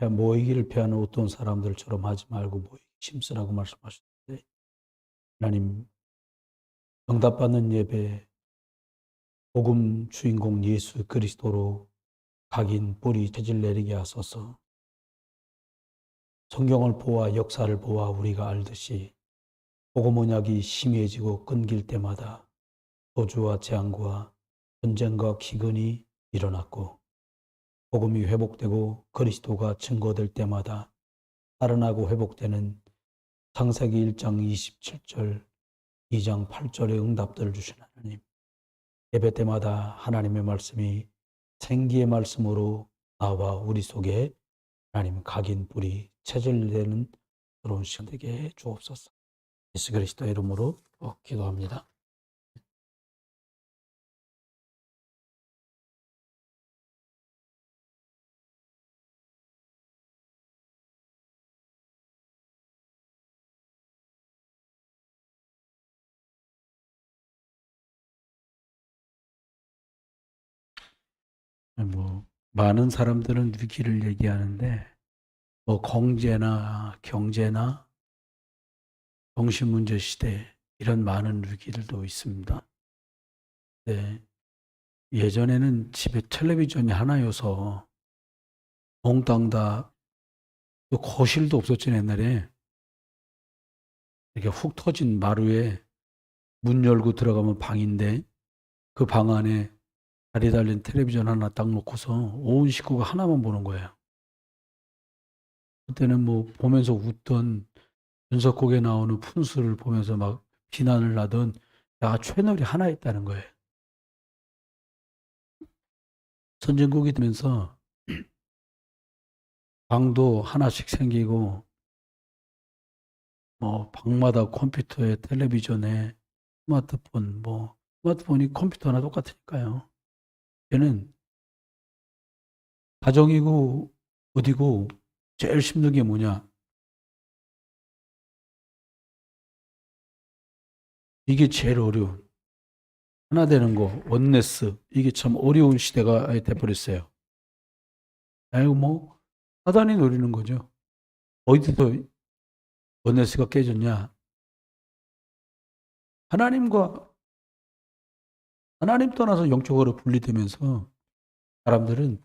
모이기를 피하는 어떤 사람들처럼 하지 말고 모이기 힘쓰라고 말씀하셨는데, 하나님, 응답받는 예배, 복음 주인공 예수 그리스도로 각인 뿌리 재질 내리게 하소서. 성경을 보아 역사를 보아 우리가 알듯이 복음 언약이 심해지고 끊길 때마다 도주와 재앙과 전쟁과 기근이 일어났고, 복음이 회복되고 그리스도가 증거될 때마다 살아나고 회복되는 창세기 1장 27절, 2장 8절의 응답들을 주신 하나님, 예배 때마다 하나님의 말씀이 생기의 말씀으로 나와 우리 속에 하나님 각인 뿌리 체질되는 그런 시간 되게 해 주옵소서. 예수 그리스도의 이름으로 기도합니다. 많은 사람들은 위기를 얘기하는데, 경제나 경제나 정신문제 시대, 이런 많은 위기들도 있습니다. 네. 예전에는 집에 텔레비전이 하나여서 몽땅 다, 또 거실도 없었죠, 옛날에. 이렇게 훅 터진 마루에 문 열고 들어가면 방인데, 그 방 안에 다리 달린 텔레비전 하나 딱 놓고서 온 식구가 하나만 보는 거예요. 그때는 보면서 웃던, 연속곡에 나오는 푼수를 보면서 막 비난을 하던, 야, 채널이 하나 있다는 거예요. 선진국이 되면서 방도 하나씩 생기고, 방마다 컴퓨터에 텔레비전에 스마트폰, 스마트폰이 컴퓨터나 똑같으니까요. 얘는 가정이고 어디고 제일 힘든 게 뭐냐? 이게 제일 어려운. 하나 되는 거, 원네스. 이게 참 어려운 시대가 돼버렸어요. 아이고, 사단이 노리는 거죠. 어디서 원네스가 깨졌냐? 하나님 떠나서 영적으로 분리되면서 사람들은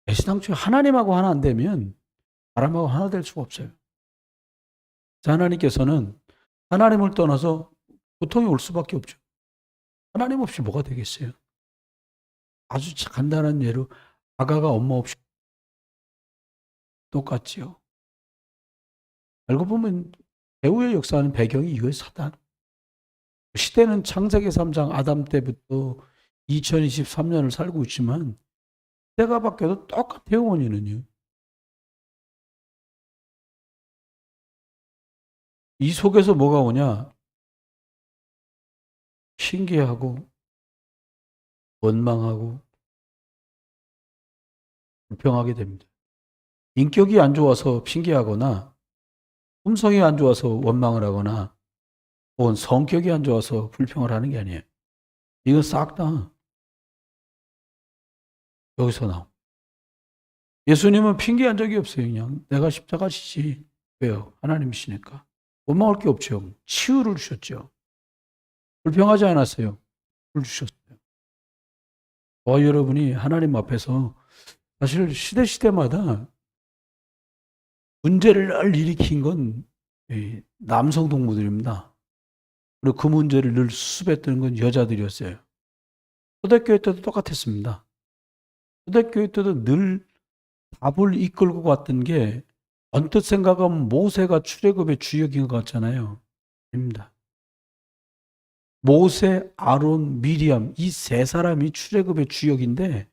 애시당초에 하나님하고 하나 안 되면 사람하고 하나 될 수가 없어요. 하나님께서는 하나님을 떠나서 고통이 올 수밖에 없죠. 하나님 없이 뭐가 되겠어요? 아주 간단한 예로 아가가 엄마 없이 똑같지요. 알고 보면 배후의 역사하는 배경이 이거예요, 사단. 시대는 창세기 3장 아담 때부터 2023년을 살고 있지만 때가 바뀌어도 똑같아요, 원인은요. 이 속에서 뭐가 오냐? 신기하고 원망하고 불평하게 됩니다. 인격이 안 좋아서 핑계하거나 품성이 안 좋아서 원망을 하거나 혹은 성격이 안 좋아서 불평을 하는 게 아니에요. 이건 싹 다 여기서 나옵니다. 예수님은 핑계한 적이 없어요. 그냥 내가 십자가 지지. 왜요? 하나님이시니까. 원망할 게 없죠. 치유를 주셨죠. 불평하지 않았어요. 를 주셨어요. 저와 여러분이 하나님 앞에서 사실 시대마다 문제를 일으킨 건 남성 동무들입니다. 그리고 그 문제를 늘 수습했던 건 여자들이었어요. 초대교회 때도 똑같았습니다. 초대교회 때도 늘 답을 이끌고 갔던 게 언뜻 생각하면 모세가 출애굽의 주역인 것 같잖아요. 아닙니다. 모세, 아론, 미리암 이 세 사람이 출애굽의 주역인데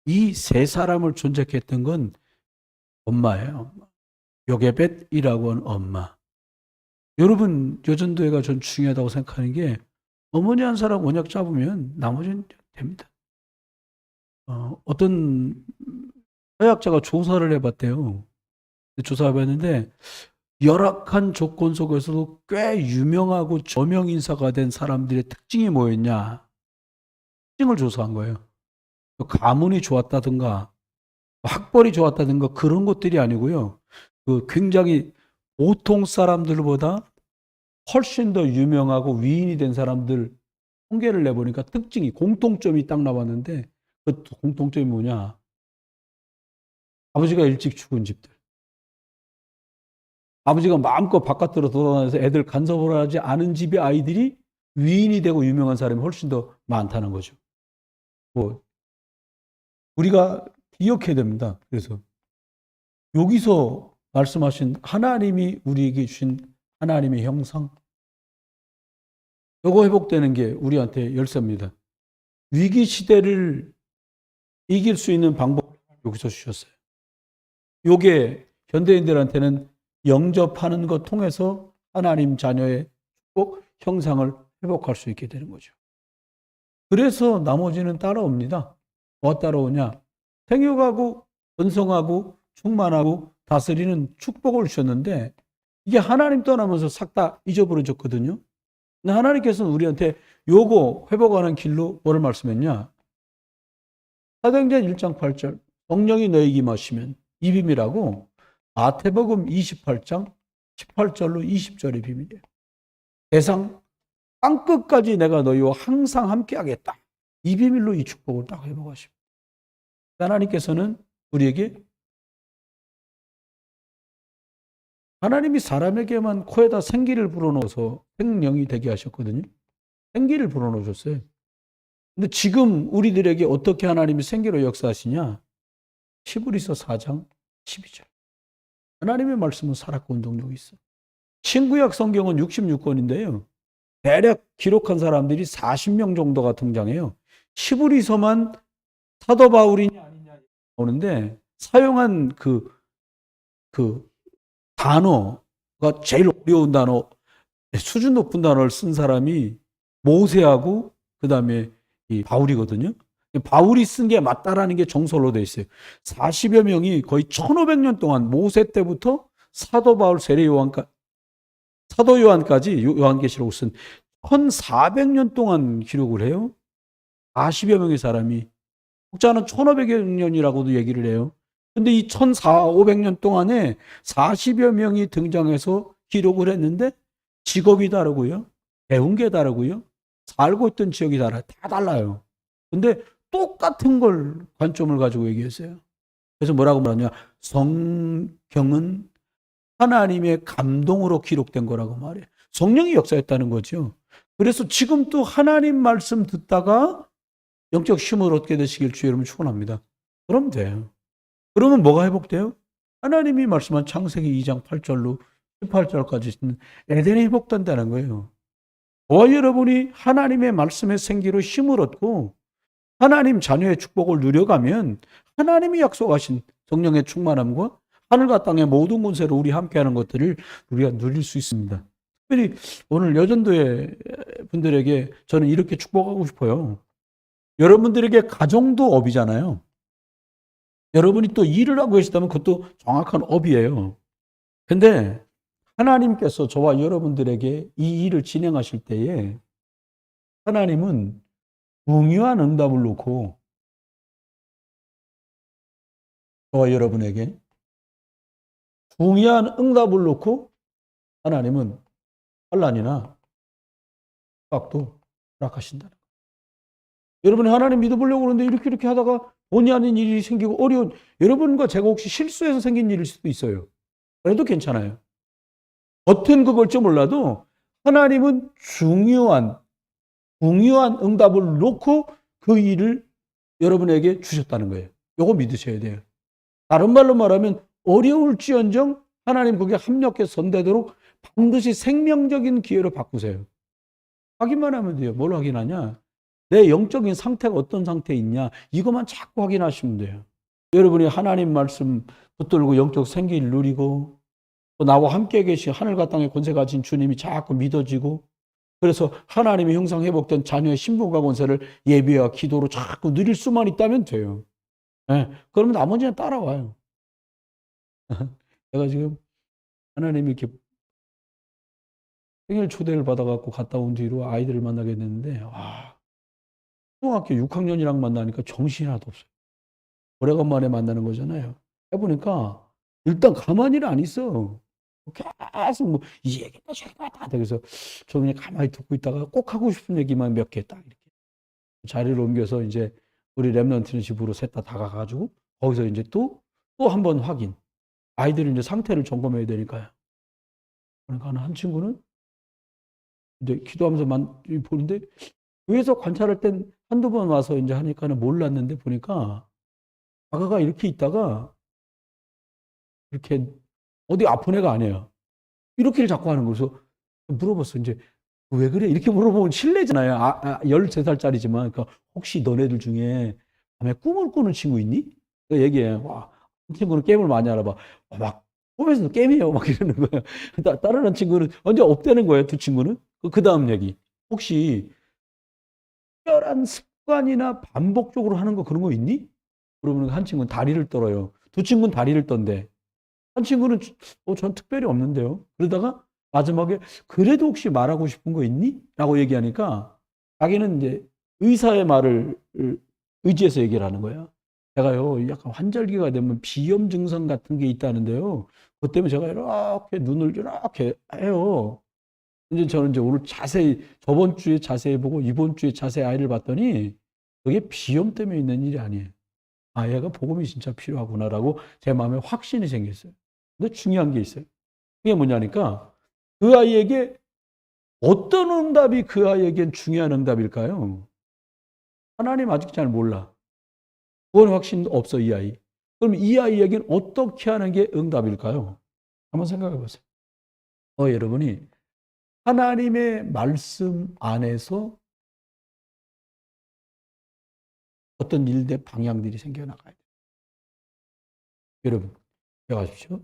이 세 사람을 존재했던 건 엄마예요. 요게벳이라고 하는 엄마. 여러분, 여전도회가 전 중요하다고 생각하는 게 어머니 한 사람 언약 잡으면 나머지는 됩니다. 어떤 서약자가 조사를 해봤대요. 조사해봤는데 열악한 조건 속에서도 꽤 유명하고 저명 인사가 된 사람들의 특징이 뭐였냐? 특징을 조사한 거예요. 가문이 좋았다든가 학벌이 좋았다든가 그런 것들이 아니고요. 그 굉장히 보통 사람들보다 훨씬 더 유명하고 위인이 된 사람들 통계를 내보니까 특징이 공통점이 딱 나왔는데 그 공통점이 뭐냐? 아버지가 일찍 죽은 집들. 아버지가 마음껏 바깥으로 돌아다녀서 애들 간섭을 하지 않은 집의 아이들이 위인이 되고 유명한 사람이 훨씬 더 많다는 거죠. 뭐 우리가 기억해야 됩니다. 그래서 여기서 말씀하신 하나님이 우리에게 주신 하나님의 형상, 요거 회복되는 게 우리한테 열쇠입니다. 위기 시대를 이길 수 있는 방법 여기서 주셨어요. 요게 현대인들한테는 영접하는 것 통해서 하나님 자녀의 축복 형상을 회복할 수 있게 되는 거죠. 그래서 나머지는 따라옵니다. 뭐가 따라오냐? 생육하고 번성하고 충만하고 다스리는 축복을 주셨는데 이게 하나님 떠나면서 싹 다 잊어버려졌거든요. 근데 하나님께서는 우리한테 요거 회복하는 길로 뭐를 말씀했냐? 사도행전 1장 8절 성령이 너에게 임하시면 이 비밀하고 마태복음 28장 18절로 20절의 비밀이에요. 세상 땅끝까지 내가 너희와 항상 함께하겠다. 이 비밀로 이 축복을 딱 회복하십니다. 하나님께서는 우리에게 하나님이 사람에게만 코에다 생기를 불어넣어서 생명이 되게 하셨거든요. 생기를 불어넣으셨어요. 근데 지금 우리들에게 어떻게 하나님이 생기로 역사하시냐? 히브리서 4장 12절. 하나님의 말씀은 살았고 운동력이 있어. 신구약 성경은 66권인데요. 대략 기록한 사람들이 40명 정도가 등장해요. 히브리서만 사도 바울이냐 아니냐 오는데 사용한 그 단어가 제일 어려운 단어, 수준 높은 단어를 쓴 사람이 모세하고 그다음에 이 바울이거든요. 바울이 쓴 게 맞다라는 게 정설로 돼 있어요. 40여 명이 거의 1500년 동안 모세 때부터 사도 바울, 세례 요한까지 사도 요한까지 요한계시록을 쓴 1400년 동안 기록을 해요. 40여 명의 사람이 혹자는 1500여 년이라고도 얘기를 해요. 근데 이 1400~500년 동안에 40여 명이 등장해서 기록을 했는데 직업이 다르고요. 배운 게 다르고요. 살고 있던 지역이 다 달라요. 근데 똑같은 걸 관점을 가지고 얘기했어요. 그래서 뭐라고 말하냐? 성경은 하나님의 감동으로 기록된 거라고 말해요. 성령이 역사했다는 거죠. 그래서 지금 또 하나님 말씀 듣다가 영적 힘을 얻게 되시길 주 여러분 축원합니다. 그럼 돼요. 그러면 뭐가 회복돼요? 하나님이 말씀한 창세기 2장 8절로 18절까지 있는 에덴이 회복된다는 거예요. 저와 여러분이 하나님의 말씀의 생기로 힘을 얻고 하나님 자녀의 축복을 누려가면 하나님이 약속하신 성령의 충만함과 하늘과 땅의 모든 권세로 우리 함께하는 것들을 우리가 누릴 수 있습니다. 특별히 오늘 여전도의 분들에게 저는 이렇게 축복하고 싶어요. 여러분들에게 가정도 업이잖아요. 여러분이 또 일을 하고 계시다면 그것도 정확한 업이에요. 근데 하나님께서 저와 여러분들에게 이 일을 진행하실 때에 하나님은 중요한 응답을 놓고 저와 여러분에게 중요한 응답을 놓고 하나님은 환난이나 핍박도 허락하신다는 거예요. 여러분이 하나님 믿어보려고 그러는데 이렇게 하다가 본의 아닌 일이 생기고 어려운 여러분과 제가 혹시 실수해서 생긴 일일 수도 있어요. 그래도 괜찮아요. 겉은 그걸지 몰라도 하나님은 중요한 응답을 놓고 그 일을 여러분에게 주셨다는 거예요. 이거 믿으셔야 돼요. 다른 말로 말하면 어려울지언정 하나님 거기에 합력해서 선대도록 반드시 생명적인 기회로 바꾸세요. 확인만 하면 돼요. 뭘 확인하냐? 내 영적인 상태가 어떤 상태에 있냐? 이것만 자꾸 확인하시면 돼요. 여러분이 하나님 말씀 붙들고 영적 생기를 누리고 또 나와 함께 계신 하늘과 땅의 권세 가진 주님이 자꾸 믿어지고 그래서 하나님의 형상 회복된 자녀의 신분과 권세를 예배와 기도로 자꾸 누릴 수만 있다면 돼요. 네. 그러면 나머지는 따라와요. 내가 지금 하나님이 이렇게 생일 초대를 받아갖고 갔다 온 뒤로 아이들을 만나게 됐는데, 와, 초등학교 6학년이랑 만나니까 정신이 하나도 없어요. 오래간만에 만나는 거잖아요. 해보니까 일단 가만히는 안 있어. 계속 뭐 이 얘기다 저 얘기다 다 그래서 저 그냥 가만히 듣고 있다가 꼭 하고 싶은 얘기만 몇 개 딱 이렇게 자리를 옮겨서 이제 우리 랩런트는 집으로 셋 다 다가가지고 거기서 이제 또 한 번 확인. 아이들이 이제 상태를 점검해야 되니까요. 그러니까 한 친구는 이제 기도하면서 보는데 교회에서 관찰할 땐 한두 번 와서 이제 하니까는 몰랐는데 보니까 아가가 이렇게 있다가 이렇게 어디 아픈 애가 아니에요. 이렇게를 자꾸 하는 거여서 물어봤어. 이제 왜 그래? 이렇게 물어보면 실례잖아요. 13살짜리지만. 그러니까 혹시 너네들 중에 밤에 꿈을 꾸는 친구 있니? 그 얘기해. 와, 한 친구는 게임을 많이 알아봐. 막 꿈에서도 게임해요. 막 이러는 거예요. 다른 한 친구는 언제 없다는 거예요. 두 친구는. 그 다음 얘기. 혹시 특별한 습관이나 반복적으로 하는 거 그런 거 있니? 그러면 한 친구는 다리를 떨어요. 두 친구는 다리를 떤대. 한 친구는 전 특별히 없는데요. 그러다가 마지막에 그래도 혹시 말하고 싶은 거 있니? 라고 얘기하니까 자기는 이제 의사의 말을 의지해서 얘기를 하는 거예요. 제가요, 약간 환절기가 되면 비염 증상 같은 게 있다는데요. 그것 때문에 제가 이렇게 눈을 이렇게 해요. 이제 저는 이제 오늘 자세히, 저번 주에 자세히 보고 이번 주에 자세히 아이를 봤더니 그게 비염 때문에 있는 일이 아니에요. 아, 얘가 복음이 진짜 필요하구나라고 제 마음에 확신이 생겼어요. 근데 중요한 게 있어요. 그게 뭐냐니까 그 아이에게 어떤 응답이 그 아이에겐 중요한 응답일까요? 하나님 아직 잘 몰라. 그건 확신 없어, 이 아이. 그럼 이 아이에겐 어떻게 하는 게 응답일까요? 한번 생각해 보세요. 여러분이 하나님의 말씀 안에서 어떤 일들, 방향들이 생겨나가야 돼요. 여러분, 기억하십시오.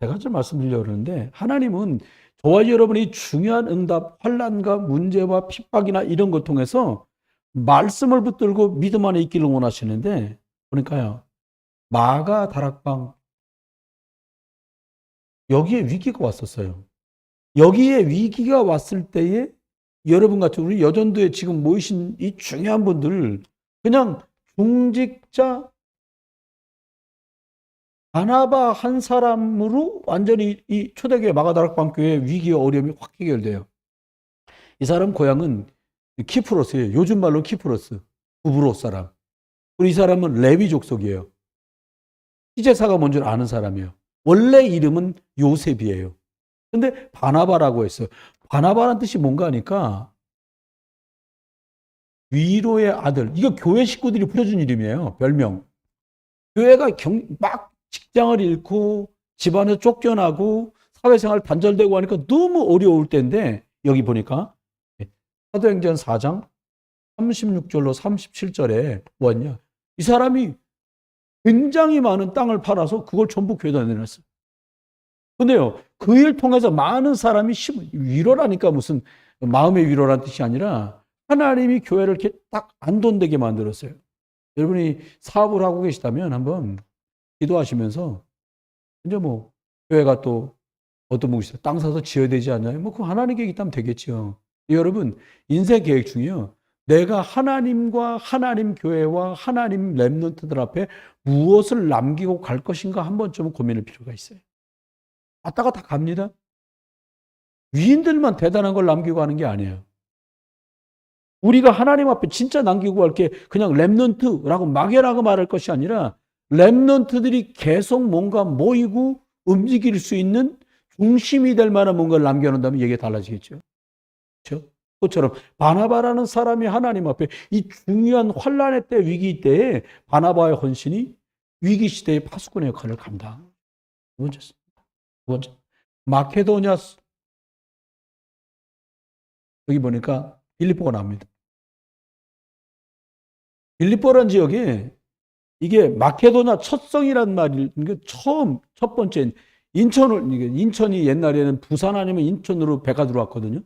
제가 좀 말씀드리려고 그러는데 하나님은 저와 여러분이 중요한 응답, 환난과 문제와 핍박이나 이런 걸 통해서 말씀을 붙들고 믿음 안에 있기를 원하시는데 그러니까요. 마가 다락방 여기에 위기가 왔었어요. 여기에 위기가 왔을 때에 여러분 같은 우리 여전도에 지금 모이신 이 중요한 분들 그냥 중직자 바나바 한 사람으로 완전히 이 초대교회 마가다락방 교회 위기와 어려움이 확 해결돼요. 이 사람 고향은 키프로스예요. 요즘 말로 키프로스, 구브로스 사람. 그리고 이 사람은 레위 족속이에요. 희제사가 뭔 줄 아는 사람이에요. 원래 이름은 요셉이에요. 근데 바나바라고 했어요. 바나바라는 뜻이 뭔가 하니까 위로의 아들. 이거 교회 식구들이 붙여준 이름이에요. 별명. 교회가 막 직장을 잃고 집안에서 쫓겨나고 사회생활 단절되고 하니까 너무 어려울 때인데 여기 보니까 사도행전 4장 36절로 37절에 뭐였냐. 이 사람이 굉장히 많은 땅을 팔아서 그걸 전부 교회에다 내놨어요. 근데요, 그 일 통해서 많은 사람이 위로라니까 무슨 마음의 위로라는 뜻이 아니라 하나님이 교회를 이렇게 딱 안돈되게 만들었어요. 여러분이 사업을 하고 계시다면 한번 기도하시면서 이제 뭐 교회가 또 어떤 분이 있어요. 땅 사서 지어야 되지 않나요? 뭐 그 하나님 계획이 있다면 되겠죠. 여러분 인생 계획 중에요. 내가 하나님과 하나님 교회와 하나님 렘넌트들 앞에 무엇을 남기고 갈 것인가 한 번쯤은 고민할 필요가 있어요. 왔다가 다 갑니다. 위인들만 대단한 걸 남기고 가는 게 아니에요. 우리가 하나님 앞에 진짜 남기고 갈 게 그냥 렘넌트라고 막연하고 말할 것이 아니라 렘넌트들이 계속 뭔가 모이고 움직일 수 있는 중심이 될 만한 뭔가를 남겨놓는다면 얘기가 달라지겠죠. 그렇죠? 그것처럼 바나바라는 사람이 하나님 앞에 이 중요한 환란의 때, 위기 때에 바나바의 헌신이 위기 시대의 파수꾼의 역할을 감당. 두 번째입니다. 두 번째, 마케도냐 여기 보니까 빌립보가 나옵니다. 빌립보라는 지역에 이게 마케도냐 첫성이라는 말이 처음 첫 번째 인천이 옛날에는 부산 아니면 인천으로 배가 들어왔거든요.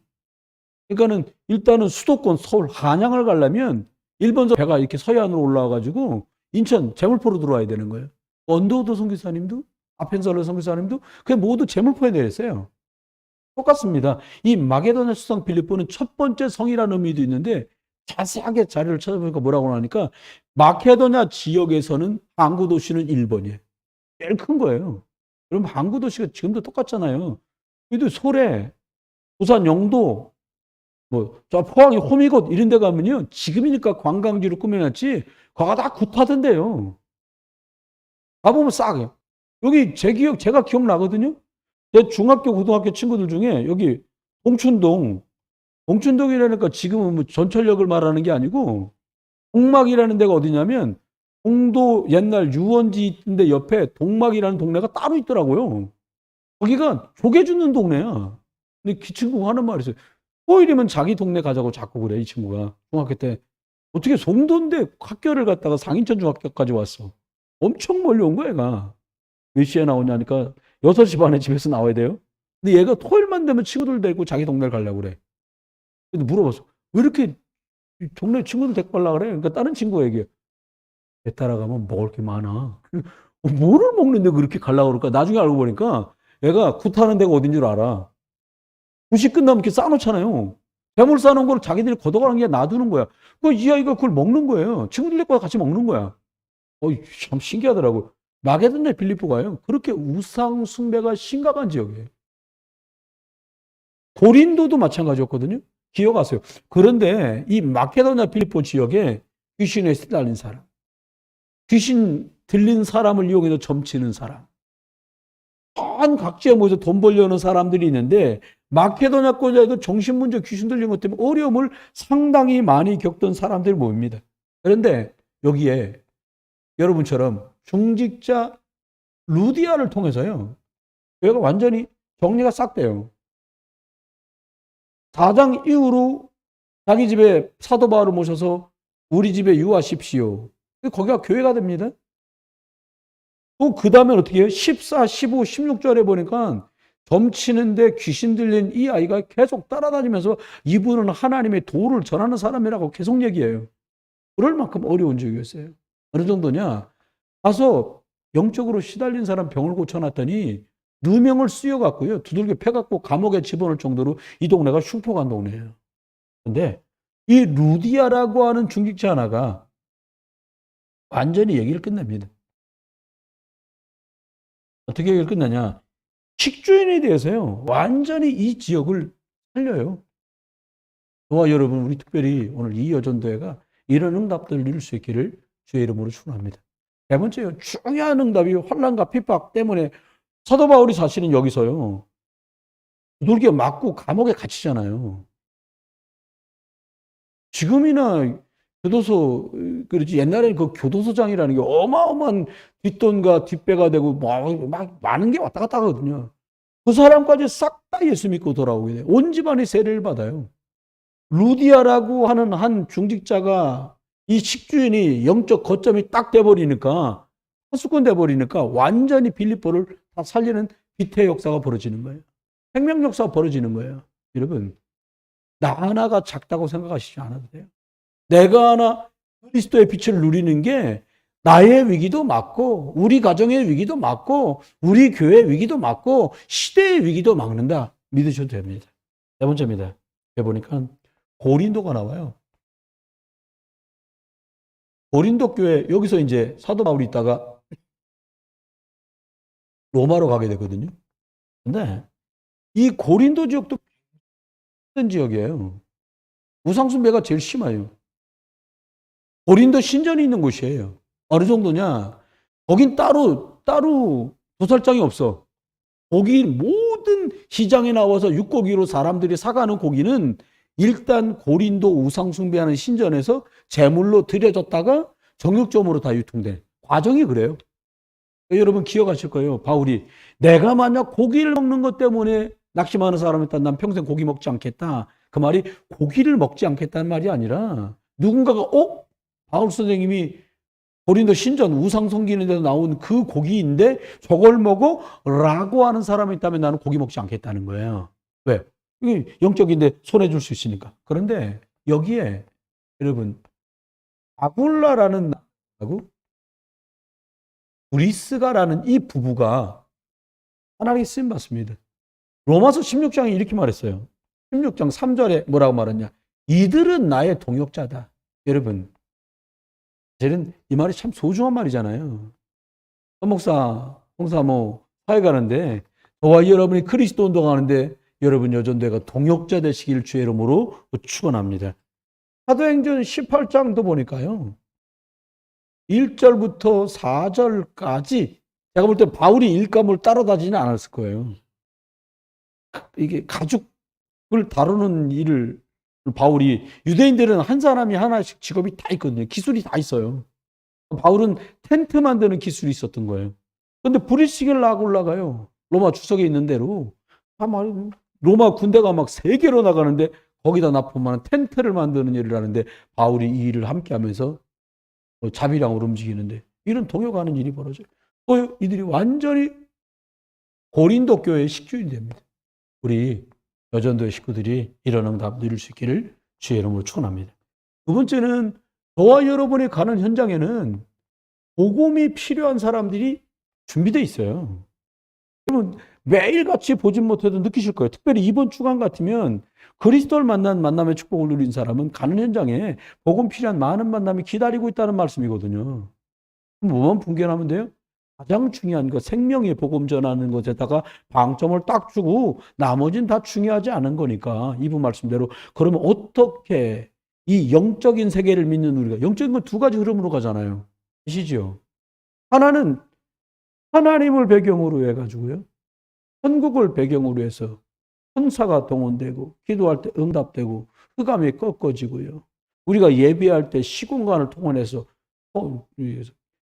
그러니까는 일단은 수도권 서울 한양을 가려면 일본서 배가 이렇게 서해안으로 올라와 가지고 인천 제물포로 들어와야 되는 거예요. 언더우드 선교사님도 아펜설러 선교사님도 그게 모두 제물포에 내렸어요. 똑같습니다. 이 마게도냐 수성 빌립보는 첫 번째 성이라는 의미도 있는데 자세하게 자료를 찾아보니까 뭐라고 하니까 마케도냐 지역에서는 항구 도시는 1번이에요. 제일 큰 거예요. 그럼 항구 도시가 지금도 똑같잖아요. 그래도 소래, 부산 영도, 저 포항이 호미곶 이런 데 가면요. 지금이니까 관광지로 꾸며놨지, 거가 다 굿하던데요. 가보면 싸게. 여기 제가 기억나거든요. 제 중학교, 고등학교 친구들 중에 여기 봉춘동이라니까 지금은 뭐 전철역을 말하는 게 아니고, 동막이라는 데가 어디냐면, 공도 옛날 유원지 있는데 옆에 동막이라는 동네가 따로 있더라고요. 거기가 조개주는 동네야. 근데 그 친구가 하는 말이 있어요. 토요일이면 자기 동네 가자고 자꾸 그래, 이 친구가. 중학교 때. 어떻게 송도인데 학교를 갔다가 상인천 중학교까지 왔어. 엄청 멀리 온 거야, 얘가. 몇 시에 나오냐니까 6시 반에 집에서 나와야 돼요. 근데 얘가 토요일만 되면 친구들 데리고 자기 동네를 가려고 그래. 근데 물어봤어. 왜 이렇게 동네 친구들 데리고 가려고 그래? 그러니까 다른 친구가 얘기해. 배 따라가면 먹을 게 많아. 뭐를 먹는데 그렇게 가려고 그럴까? 나중에 알고 보니까 얘가 굿하는 데가 어딘 줄 알아. 2시 끝나면 이렇게 싸놓잖아요. 배물 싸놓은 걸 자기들이 걷어가는 게 놔두는 거야. 이 아이가 그걸 먹는 거예요. 친구들과 같이 먹는 거야. 참 신기하더라고. 마게도냐 빌립보가요. 그렇게 우상 숭배가 심각한 지역이에요. 고린도도 마찬가지였거든요. 기억하세요. 그런데 이 마케도냐 빌립보 지역에 귀신에 시달린 사람, 귀신 들린 사람을 이용해서 점치는 사람, 한 각지에 모여서 돈 벌려는 사람들이 있는데 마케도냐 교회에도 정신문제 귀신 들린 것 때문에 어려움을 상당히 많이 겪던 사람들이 모입니다. 그런데 여기에 여러분처럼 중직자 루디아를 통해서요. 교회가 완전히 정리가 싹 돼요. 4장 이후로 자기 집에 사도 바울을 모셔서 우리 집에 유하십시오. 거기가 교회가 됩니다. 또 그 다음에 어떻게 해요? 14, 15, 16절에 보니까 점치는데 귀신 들린 이 아이가 계속 따라다니면서 이분은 하나님의 도를 전하는 사람이라고 계속 얘기해요. 그럴 만큼 어려운 지역이었어요. 어느 정도냐? 가서 영적으로 시달린 사람 병을 고쳐놨더니 누명을 씌워갖고요. 두들겨 패갖고 감옥에 집어넣을 정도로 이 동네가 흉포간 동네예요. 근데 이 루디아라고 하는 중직자 하나가 완전히 얘기를 끝냅니다. 어떻게 얘기를 끝내냐? 식주인에 대해서요. 완전히 이 지역을 살려요. 저와 여러분, 우리 특별히 오늘 이 여전도회가 이런 응답들을 이룰 수 있기를 주의 이름으로 축원합니다. 네 번째요. 중요한 응답이 환난과 핍박 때문에 사도 바울이 사실은 여기서요. 두들겨 맞고 감옥에 갇히잖아요. 지금이나 교도소, 그렇지. 옛날에는 그 교도소장이라는 게 어마어마한 뒷돈과 뒷배가 되고 막 많은 게 왔다 갔다 하거든요. 그 사람까지 싹 다 예수 믿고 돌아오게 돼요. 온 집안이 세례를 받아요. 루디아라고 하는 한 중직자가 이 식주인이 영적 거점이 딱 돼버리니까, 파수꾼 돼버리니까 완전히 빌립보를 다 살리는 비태 역사가 벌어지는 거예요. 생명 역사가 벌어지는 거예요. 여러분, 나 하나가 작다고 생각하시지 않아도 돼요. 내가 하나 그리스도의 빛을 누리는 게 나의 위기도 맞고 우리 가정의 위기도 맞고 우리 교회의 위기도 맞고 시대의 위기도 막는다. 믿으셔도 됩니다. 네 번째입니다. 보니까 고린도가 나와요. 고린도 교회, 여기서 이제 사도 바울이 있다가 로마로 가게 되거든요. 근데 이 고린도 지역도 큰 지역이에요. 우상숭배가 제일 심해요. 고린도 신전이 있는 곳이에요. 어느 정도냐? 거긴 따로 도살장이 없어. 고기 모든 시장에 나와서 육고기로 사람들이 사가는 고기는 일단 고린도 우상숭배하는 신전에서 제물로 드려졌다가 정육점으로 다 유통돼. 과정이 그래요. 여러분 기억하실 거예요. 바울이 내가 만약 고기를 먹는 것 때문에 낙심하는 사람이었다면 난 평생 고기 먹지 않겠다. 그 말이 고기를 먹지 않겠다는 말이 아니라 누군가가 바울 선생님이 고린도 신전 우상 섬기는 데서 나온 그 고기인데 저걸 먹어? 라고 하는 사람이 있다면 나는 고기 먹지 않겠다는 거예요. 왜? 이게 영적인데 손해 줄 수 있으니까. 그런데 여기에 여러분 아굴라라는 나하고 브리스가라는 이 부부가 하나님께 쓰임 받습니다. 로마서 16장에 이렇게 말했어요. 16장 3절에 뭐라고 말했냐? 이들은 나의 동역자다. 여러분, 사실은 이 말이 참 소중한 말이잖아요. 홍사모 사회 가는데 저와 여러분이 그리스도 운동하는데 여러분 여전대가 동역자 되시길 주의 이름으로 축원합니다. 사도행전 18장도 보니까요. 1절부터 4절까지 제가 볼 때 바울이 일감을 따라다니지는 않았을 거예요. 이게 가죽을 다루는 일을 바울이, 유대인들은 한 사람이 하나씩 직업이 다 있거든요. 기술이 다 있어요. 바울은 텐트 만드는 기술이 있었던 거예요. 근데 불의식을 나가 올라가요. 로마 주석에 있는 대로. 로마 군대가 막 세계로 나가는데 거기다 납품하는 텐트를 만드는 일을 하는데 바울이 이 일을 함께 하면서 자비랑으로 움직이는데 이런 동요가는 일이 벌어져요. 또 이들이 완전히 고린도 교회의 식주인이 됩니다. 우리 여전도의 식구들이 이런 응답 누릴 수 있기를 주의 이름으로 축원합니다. 두 번째는 저와 여러분이 가는 현장에는 복음이 필요한 사람들이 준비되어 있어요. 여러분 매일같이 보진 못해도 느끼실 거예요. 특별히 이번 주간 같으면 그리스도를 만난 만남의 축복을 누린 사람은 가는 현장에 복음 필요한 많은 만남이 기다리고 있다는 말씀이거든요. 뭐만 분별하면 돼요? 가장 중요한 거 생명의 복음 전하는 것에다가 방점을 딱 주고 나머지는 다 중요하지 않은 거니까 이분 말씀대로 그러면 어떻게 이 영적인 세계를 믿는 우리가 영적인 건 두 가지 흐름으로 가잖아요. 아시죠? 하나는 하나님을 배경으로 해가지고요. 천국을 배경으로 해서 천사가 동원되고 기도할 때 응답되고 흑암이 꺾어지고요. 우리가 예배할 때 시공간을 통해서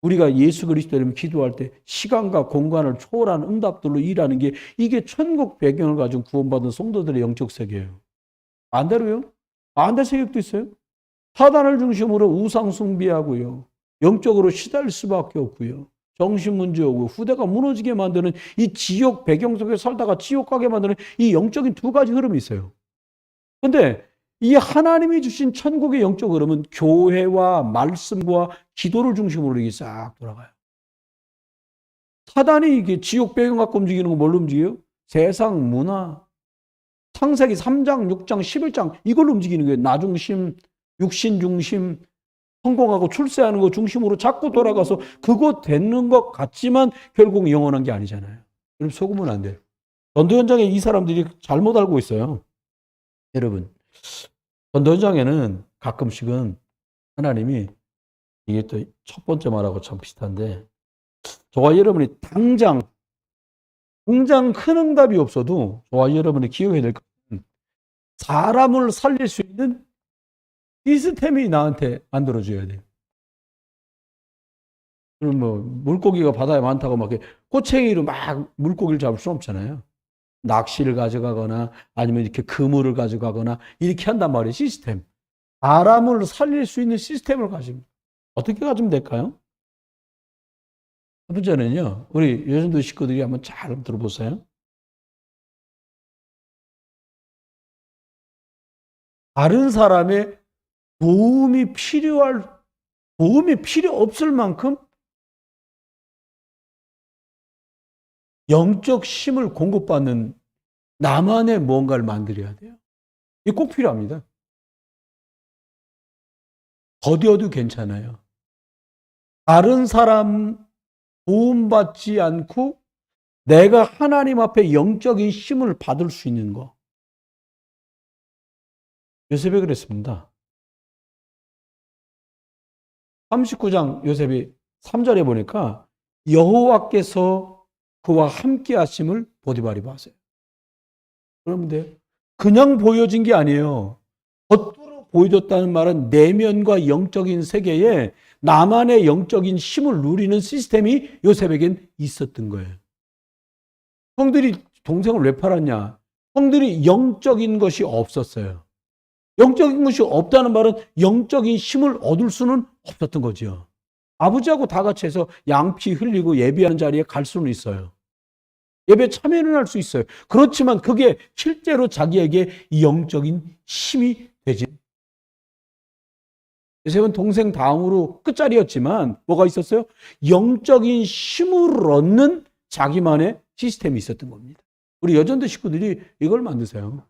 우리가 예수 그리스도를 기도할 때 시간과 공간을 초월한 응답들로 일하는 게 이게 천국 배경을 가지고 구원받은 성도들의 영적 세계예요. 반대로요? 반대 세계도 있어요. 사단을 중심으로 우상 숭배하고요. 영적으로 시달릴 수밖에 없고요. 정신 문제 오고 후대가 무너지게 만드는 이 지옥 배경 속에 살다가 지옥 가게 만드는 이 영적인 두 가지 흐름이 있어요. 그런데 이 하나님이 주신 천국의 영적 흐름은 교회와 말씀과 기도를 중심으로 이게 싹 돌아가요. 사단이 이게 지옥 배경 갖고 움직이는 거 뭘로 움직여요? 세상 문화, 창세기 3장, 6장, 11장 이걸로 움직이는 거예요. 나 중심, 육신 중심, 성공하고 출세하는 거 중심으로 자꾸 돌아가서 그거 되는 것 같지만 결국 영원한 게 아니잖아요. 그럼 속으면 안 돼요. 전도 현장에 이 사람들이 잘못 알고 있어요. 여러분, 전도 현장에는 가끔씩은 하나님이 이게 또 첫 번째 말하고 참 비슷한데 저와 여러분이 당장 큰 응답이 없어도 저와 여러분이 기억해야 될 것은 사람을 살릴 수 있는 시스템이 나한테 만들어줘야 돼요. 그럼 뭐 물고기가 바다에 많다고 막 꼬챙이로 막 물고기를 잡을 수는 없잖아요. 낚시를 가져가거나 아니면 이렇게 그물을 가져가거나 이렇게 한단 말이에요. 시스템. 사람을 살릴 수 있는 시스템을 가지고 어떻게 가지면 될까요? 첫 번째는요. 우리 여전도 식구들이 한번 잘 들어보세요. 다른 사람의 도움이 필요 없을 만큼 영적 힘을 공급받는 나만의 뭔가를 만들어야 돼요. 이게 꼭 필요합니다. 더뎌도 괜찮아요. 다른 사람 도움받지 않고 내가 하나님 앞에 영적인 힘을 받을 수 있는 거. 요셉이 그랬습니다. 39장 요셉이 3절에 보니까 여호와께서 그와 함께 하심을 보디발이 봤어요. 그런데 그냥 보여진 게 아니에요. 겉으로 보여줬다는 말은 내면과 영적인 세계에 나만의 영적인 힘을 누리는 시스템이 요셉에겐 있었던 거예요. 형들이 동생을 왜 팔았냐? 형들이 영적인 것이 없었어요. 영적인 것이 없다는 말은 영적인 힘을 얻을 수는 없었던 거죠. 아버지하고 다 같이 해서 양피 흘리고 예배하는 자리에 갈 수는 있어요. 예배 참여는 할 수 있어요. 그렇지만 그게 실제로 자기에게 영적인 힘이 되지. 요셉은 동생 다음으로 끝자리였지만 뭐가 있었어요? 영적인 힘을 얻는 자기만의 시스템이 있었던 겁니다. 우리 여전도 식구들이 이걸 만드세요.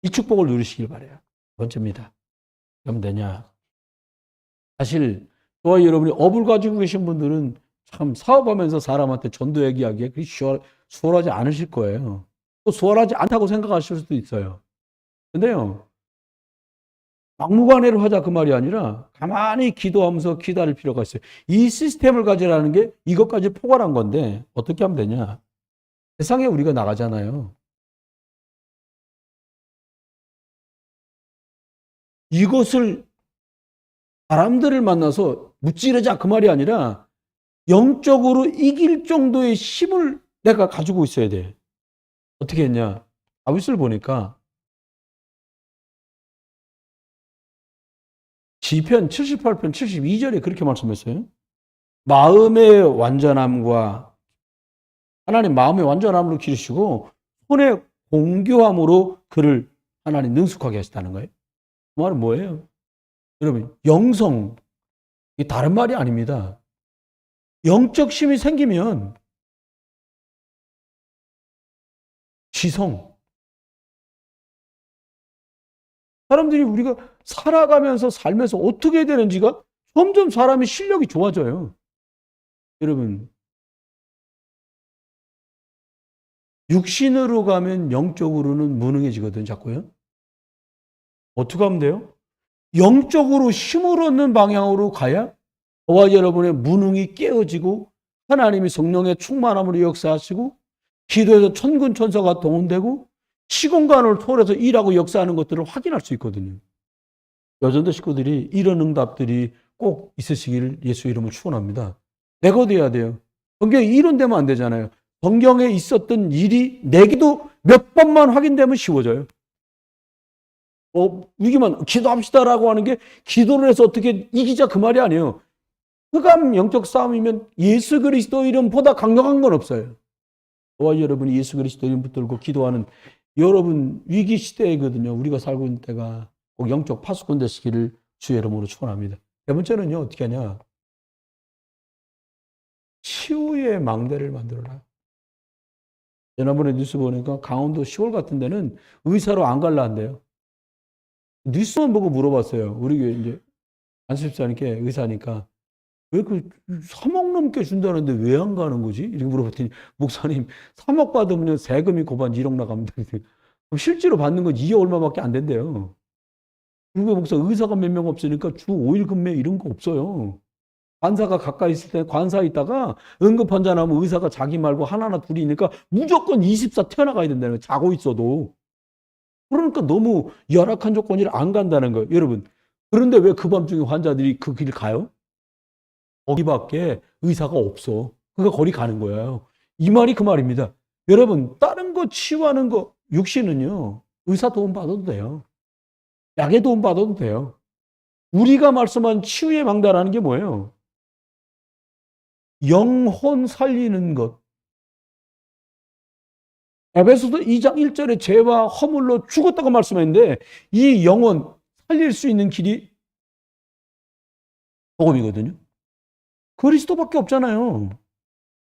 이 축복을 누리시길 바라요. 번째입니다. 그럼 되냐? 사실 저와 여러분이 업을 가지고 계신 분들은 참 사업하면서 사람한테 전도 얘기하기에 그리 수월하지 않으실 거예요. 또 수월하지 않다고 생각하실 수도 있어요. 근데요, 막무가내로 하자 그 말이 아니라 가만히 기도하면서 기다릴 필요가 있어요. 이 시스템을 가지라는 게 이것까지 포괄한 건데 어떻게 하면 되냐? 세상에 우리가 나가잖아요. 이것을 사람들을 만나서 무찌르자 그 말이 아니라 영적으로 이길 정도의 힘을 내가 가지고 있어야 돼. 어떻게 했냐? 다윗을 보니까 시편 78편 72절에 그렇게 말씀했어요. 마음의 완전함과 하나님 마음의 완전함으로 기르시고 손의 공교함으로 그를 하나님 능숙하게 하시다는 거예요. 그 말은 뭐예요? 여러분, 영성, 이게 다른 말이 아닙니다. 영적 힘이 생기면 지성, 사람들이 우리가 살아가면서 살면서 어떻게 해야 되는지가 점점 사람의 실력이 좋아져요. 여러분, 육신으로 가면 영적으로는 무능해지거든, 자꾸요. 어떻게 하면 돼요? 영적으로 힘을 얻는 방향으로 가야 저와 여러분의 무능이 깨어지고 하나님이 성령의 충만함으로 역사하시고 기도에서 천군 천사가 동원되고 시공간을 초월해서 일하고 역사하는 것들을 확인할 수 있거든요. 여전도 식구들이 이런 응답들이 꼭 있으시기를 예수 이름으로 축원합니다. 내가 돼야 돼요. 성경에 이론되면 안 되잖아요. 성경에 있었던 일이 내게도 몇 번만 확인되면 쉬워져요. 위기만 기도합시다라고 하는 게 기도를 해서 어떻게 이기자 그 말이 아니에요. 흑암 영적 싸움이면 예수 그리스도 이름보다 강력한 건 없어요. 저와 여러분이 예수 그리스도 이름 붙들고 기도하는 여러분 위기 시대이거든요. 우리가 살고 있는 때가 꼭 영적 파수꾼 되시기를 주의 이름으로 축원합니다. 네 번째는요, 어떻게 하냐? 치유의 망대를 만들어라. 지난번에 뉴스 보니까 강원도 시골 같은 데는 의사로 안 갈라 한대요. 뉴스만 보고 물어봤어요. 우리 교회 이제 안수집사님께 의사니까 왜 그 3억 넘게 준다는데 왜 안 가는 거지? 이렇게 물어봤더니 목사님 3억 받으면 세금이 고반 1억 나갑니다. 그럼 실제로 받는 건 2억 얼마밖에 안 된대요. 그리고 목사 의사가 몇 명 없으니까 주 5일 근무 이런 거 없어요. 관사가 가까이 있을 때 관사에 있다가 응급 환자 나면 의사가 자기 말고 하나나 둘이니까 무조건 24 튀어나가야 된다는 거예요. 자고 있어도. 그러니까 너무 열악한 조건이라 안 간다는 거예요. 여러분. 그런데 왜 그 밤중에 환자들이 그 길 가요? 거기밖에 의사가 없어. 그러니까 거리 가는 거예요. 이 말이 그 말입니다. 여러분, 다른 거 치유하는 거, 육신은요, 의사 도움 받아도 돼요. 약의 도움 받아도 돼요. 우리가 말씀한 치유의 망대라는 게 뭐예요? 영혼 살리는 것. 에베소서 2장 1절에 죄와 허물로 죽었다고 말씀했는데 이 영혼 살릴 수 있는 길이 복음이거든요. 그리스도밖에 없잖아요.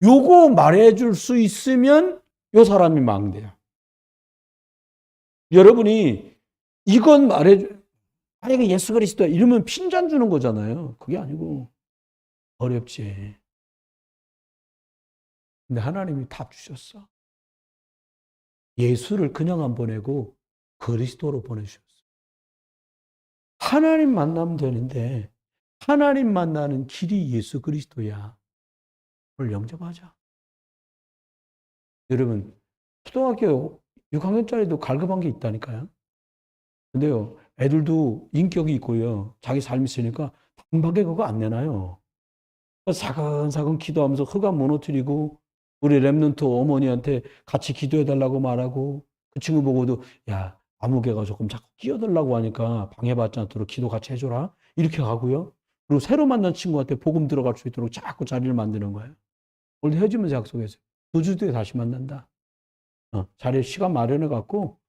요거 말해줄 수 있으면 요 사람이 망대야. 여러분이 이건 만약에 예수 그리스도야 이러면 핀잔 주는 거잖아요. 그게 아니고 어렵지. 근데 하나님이 답 주셨어. 예수를 그냥 안 보내고 그리스도로 보내주셨어. 하나님 만나면 되는데 하나님 만나는 길이 예수 그리스도야. 그걸 영접하자. 여러분, 초등학교 6학년짜리도 갈급한 게 있다니까요. 근데요, 애들도 인격이 있고요. 자기 삶이 있으니까 단박에 그거 안 내놔요. 사근사근 기도하면서 흑암 무너뜨리고 우리 랩런트 어머니한테 같이 기도해달라고 말하고 그 친구 보고도 야, 아무개가 조금 자꾸 끼어들라고 하니까 방해받지 않도록 기도 같이 해줘라. 이렇게 가고요. 그리고 새로 만난 친구한테 복음 들어갈 수 있도록 자꾸 자리를 만드는 거예요. 오늘 해주면서 약속했어요. 2주 뒤에 다시 만난다. 자리에 시간 마련해 갖고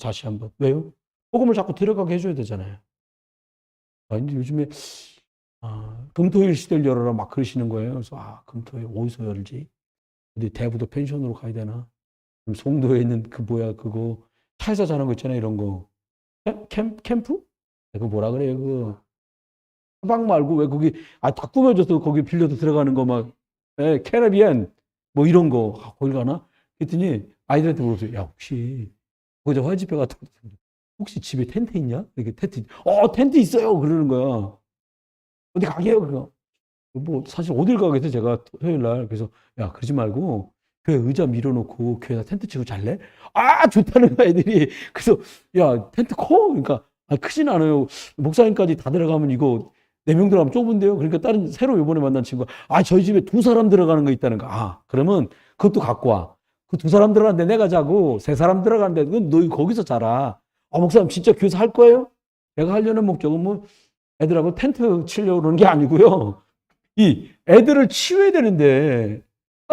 다시 한번. 왜요? 복음을 자꾸 들어가게 해줘야 되잖아요. 근데 요즘에 금토일 시대를 열어라 막 그러시는 거예요. 그래서 금토일 어디서 열지? 근데 대부도 펜션으로 가야 되나? 그럼 송도에 있는 그거 차에서 자는 거 있잖아요. 이런 거. 캠프? 그 뭐라 그래요? 그 차박 말고 왜 거기 다 꾸며줘서 거기 빌려서 들어가는 거 막 캐리비안 뭐 이런 거 거기 가나? 그랬더니 아이들한테 물어봤어요. 야 혹시 거기 화집회 같은 거 혹시 집에 텐트 있냐? 이렇게 텐트 있어요. 그러는 거야. 어디 가게요? 그거. 뭐 사실 어딜 가겠어 제가 토요일 날. 그래서 야 그러지 말고 교회 의자 밀어놓고 교회에다 텐트 치고 잘래? 아 좋다는 거야 애들이. 그래서 야 텐트 커? 그러니까 크진 않아요. 목사님까지 다 들어가면 이거 4명 들어가면 좁은데요. 그러니까 다른 새로 요번에 만난 친구가 저희 집에 2사람 들어가는 거 있다는 거. 그러면 그것도 갖고 와. 그 2사람 들어가는데 내가 자고 3사람 들어가는데 그건 너 거기서 자라. 목사님 진짜 교회에서 할 거예요? 내가 하려는 목적은 뭐 애들하고 텐트 치려고 그러는 게 아니고요. 이 애들을 치워야 되는데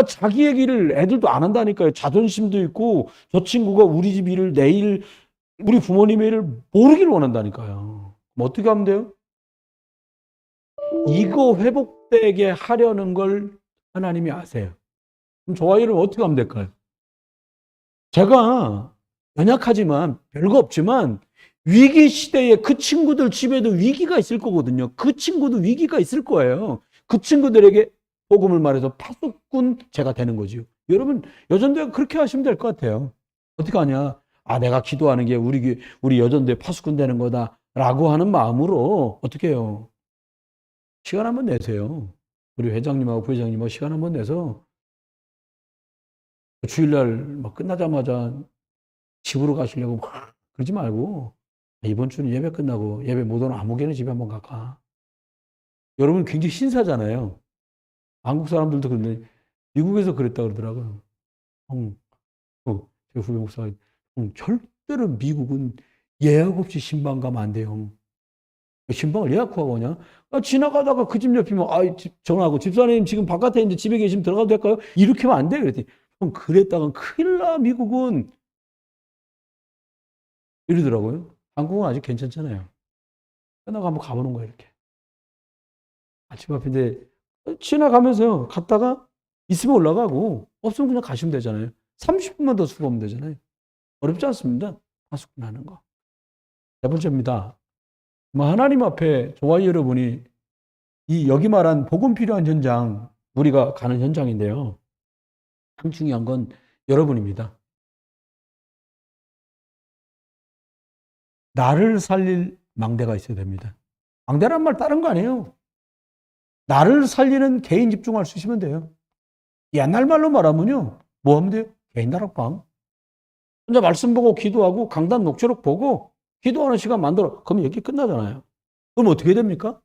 자기 얘기를 애들도 안 한다니까요. 자존심도 있고 저 친구가 우리 집 일을 내일 우리 부모님의 일을 모르기를 원한다니까요. 뭐 어떻게 하면 돼요? 이거 회복되게 하려는 걸 하나님이 아세요. 그럼 저와 이를 어떻게 하면 될까요? 제가 연약하지만 별거 없지만 위기 시대에 그 친구들 집에도 위기가 있을 거거든요. 그 친구도 위기가 있을 거예요. 그 친구들에게 복음을 말해서 파수꾼 제가 되는 거지요. 여러분 여전대 그렇게 하시면 될 것 같아요. 어떻게 하냐? 내가 기도하는 게 우리 여전대 파수꾼 되는 거다라고 하는 마음으로 어떻게 해요? 시간 한번 내세요. 우리 회장님하고 부회장님하고 시간 한번 내서 주일날 막 끝나자마자 집으로 가시려고 막 그러지 말고 이번 주는 예배 끝나고 예배 못 오는 아무개나 집에 한번 갈까? 여러분 굉장히 신사잖아요. 한국 사람들도 그런데 미국에서 그랬다 그러더라고요. 형, 제 후배 목사가 절대로 미국은 예약 없이 신방 가면 안 돼요. 신방을 예약하고 오냐? 지나가다가 그 집 옆이면 전화하고 집사님 지금 바깥에 있는데 집에 계시면 들어가도 될까요? 이렇게 하면 안 돼. 그랬더니 형 그랬다간 큰일 나 미국은 이러더라고요. 한국은 아직 괜찮잖아요. 끝나고 한번 가보는 거예요 이렇게. 집 앞인데 지나가면서요. 갔다가 있으면 올라가고 없으면 그냥 가시면 되잖아요. 30분만 더 수고하면 되잖아요. 어렵지 않습니다. 하숙하는 거. 네 번째입니다. 하나님 앞에 저와 여러분이 여기 말한 복음 필요한 현장, 우리가 가는 현장인데요. 참 중요한 건 여러분입니다. 나를 살릴 망대가 있어야 됩니다. 망대란 말 다른 거 아니에요. 나를 살리는 개인 집중할 수 있으면 돼요. 옛날 말로 말하면요. 뭐 하면 돼요? 개인 다락방. 혼자 말씀 보고 기도하고 강단 녹취록 보고 기도하는 시간 만들어. 그럼 얘기 끝나잖아요. 그럼 어떻게 됩니까?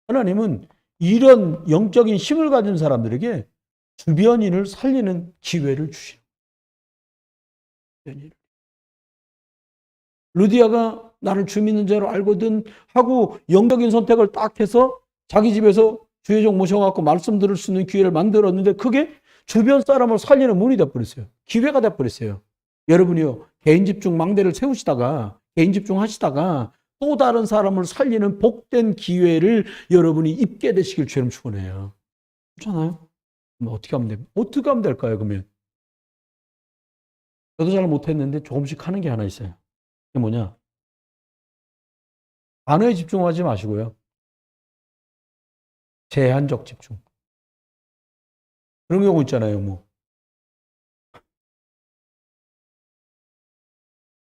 하나님은 이런 영적인 힘을 가진 사람들에게 주변인을 살리는 기회를 주시는 거예요. 루디아가 나를 주 믿는 자로 알거든 하고 영적인 선택을 딱 해서 자기 집에서 주의종 모셔갖고 말씀 들을 수 있는 기회를 만들었는데 그게 주변 사람을 살리는 문이 돼버렸어요. 기회가 돼버렸어요. 여러분이요. 개인 집중 망대를 세우시다가 개인 집중 하시다가 또 다른 사람을 살리는 복된 기회를 여러분이 입게 되시길 주님 축원해요. 그렇잖아요. 어떻게 하면 됩니까? 어떻게 하면 될까요? 그러면 저도 잘 못했는데 조금씩 하는 게 하나 있어요. 그게 뭐냐? 단어에 집중하지 마시고요. 제한적 집중. 그런 경우 있잖아요. 뭐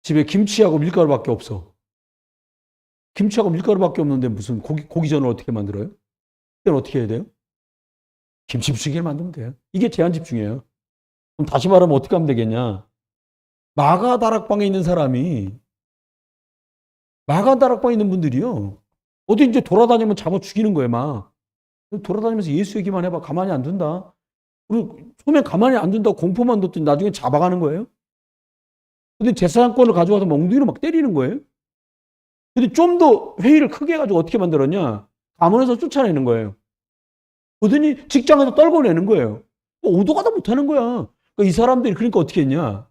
집에 김치하고 밀가루밖에 없어. 김치하고 밀가루밖에 없는데 무슨 고기전을 어떻게 만들어요? 그럼 어떻게 해야 돼요? 김치 부치기를 만들면 돼요. 이게 제한 집중이에요. 그럼 다시 말하면 어떻게 하면 되겠냐? 마가다락방에 있는 사람이 마가다락방에 있는 분들이요. 어디 이제 돌아다니면 잡아 죽이는 거예요, 막. 돌아다니면서 예수 얘기만 해봐. 가만히 안 둔다. 그리고 처음엔 가만히 안 둔다고 공포만 뒀더니 나중에 잡아가는 거예요. 근데 재산권을 가져와서 멍둥이로 막 때리는 거예요. 근데 좀 더 회의를 크게 해가지고 어떻게 만들었냐? 감원에서 쫓아내는 거예요. 그러더니 직장에서 떨궈내는 거예요. 오도 가도 못하는 거야. 그러니까 이 사람들이 그러니까 어떻게 했냐?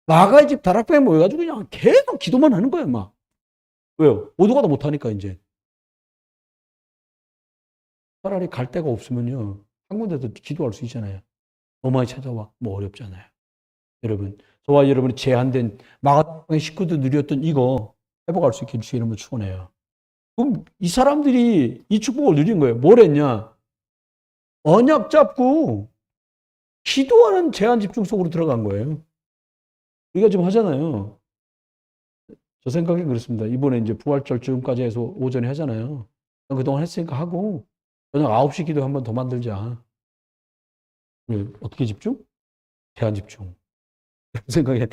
마가의 집 다락방에 모여가지고 그냥 계속 기도만 하는 거예요, 막. 왜요? 오도 가도 못하니까 이제. 차라리 갈 데가 없으면요. 한 군데서 기도할 수 있잖아요. 너무 많이 찾아와. 뭐 어렵잖아요. 여러분, 저와 여러분이 제한된 마가당의 식구들 누렸던 이거 회복할 수 있게 주의 이름으로 축원해요. 그럼 이 사람들이 이 축복을 누린 거예요. 뭘 했냐? 언약 잡고 기도하는 제한 집중 속으로 들어간 거예요. 우리가 지금 하잖아요. 저 생각에 그렇습니다. 이번에 이제 부활절 즈음까지 해서 오전에 하잖아요. 그동안 했으니까 하고 저녁 9시 기도 한 번 더 만들자. 어떻게 집중? 제한 집중. 생각에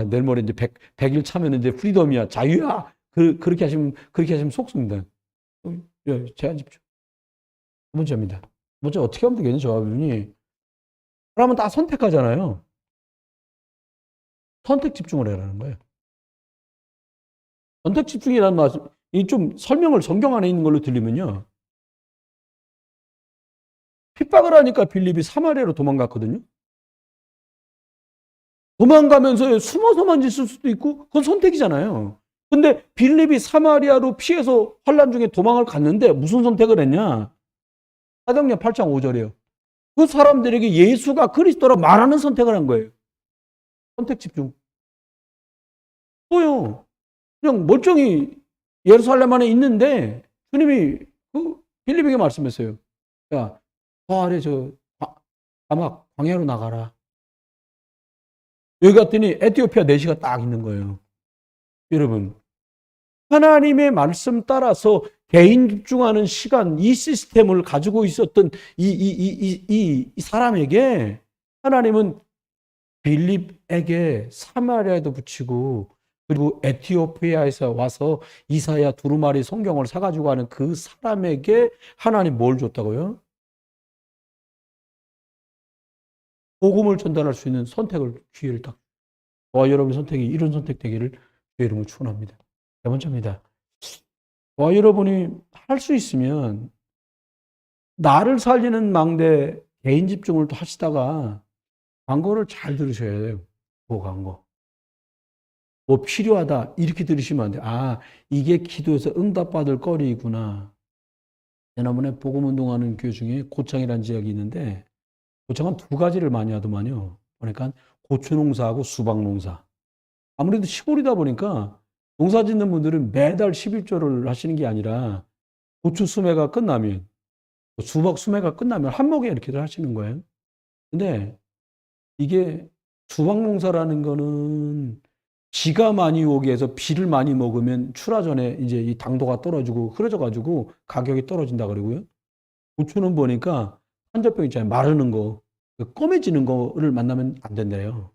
내일 모레 이제 100일 차면 이제 프리덤이야, 자유야. 그렇게 하시면 속습니다. 제한 집중. 두 번째입니다. 두 번째 어떻게 하면 되겠냐, 저하분이. 사람은 다 선택하잖아요. 선택 집중을 해라는 거예요. 선택 집중이라는 말씀, 이 좀 설명을 성경 안에 있는 걸로 들리면요. 핍박을 하니까 빌립이 사마리아로 도망갔거든요. 도망가면서 숨어서만 있을 수도 있고 그건 선택이잖아요. 근데 빌립이 사마리아로 피해서 환난 중에 도망을 갔는데 무슨 선택을 했냐? 사도행전 8장 5절이에요. 그 사람들에게 예수가 그리스도라 말하는 선택을 한 거예요. 선택 집중. 또요. 그냥 멀쩡히 예루살렘 안에 있는데 주님이 그 빌립에게 말씀했어요. 야, 저 아래 사막 광야로 나가라. 여기 갔더니 에티오피아 내시가 딱 있는 거예요. 여러분, 하나님의 말씀 따라서 개인 집중하는 시간, 이 시스템을 가지고 있었던 이 사람에게 하나님은 빌립에게 사마리아에도 붙이고 그리고 에티오피아에서 와서 이사야 두루마리 성경을 사가지고 가는 그 사람에게 하나님 뭘 줬다고요? 복음을 전달할 수 있는 기회를 딱. 저와 여러분의 선택이 이런 선택 되기를 주의 이름으로 축원합니다. 세 번째입니다. 저와 여러분이 할 수 있으면 나를 살리는 망대 개인 집중을 또 하시다가 광고를 잘 들으셔야 돼요. 그 광고. 뭐 필요하다 이렇게 들으시면 안 돼요. 이게 기도에서 응답받을 거리구나. 지난번에 복음운동하는 교회 중에 고창이라는 지역이 있는데 고창은 두 가지를 많이 하더만요. 그러니까 고추농사하고 수박농사. 아무래도 시골이다 보니까 농사 짓는 분들은 매달 11조를 하시는 게 아니라 고추 수매가 끝나면 수박 수매가 끝나면 한목에 이렇게들 하시는 거예요. 근데 이게 수박 농사라는 거는 비가 많이 오게 해서 비를 많이 먹으면 출하 전에 이제 이 당도가 떨어지고 흐려져 가지고 가격이 떨어진다 그러고요. 고추는 보니까 한절병 있잖아요. 마르는 거, 검해지는 거를 만나면 안 된대요.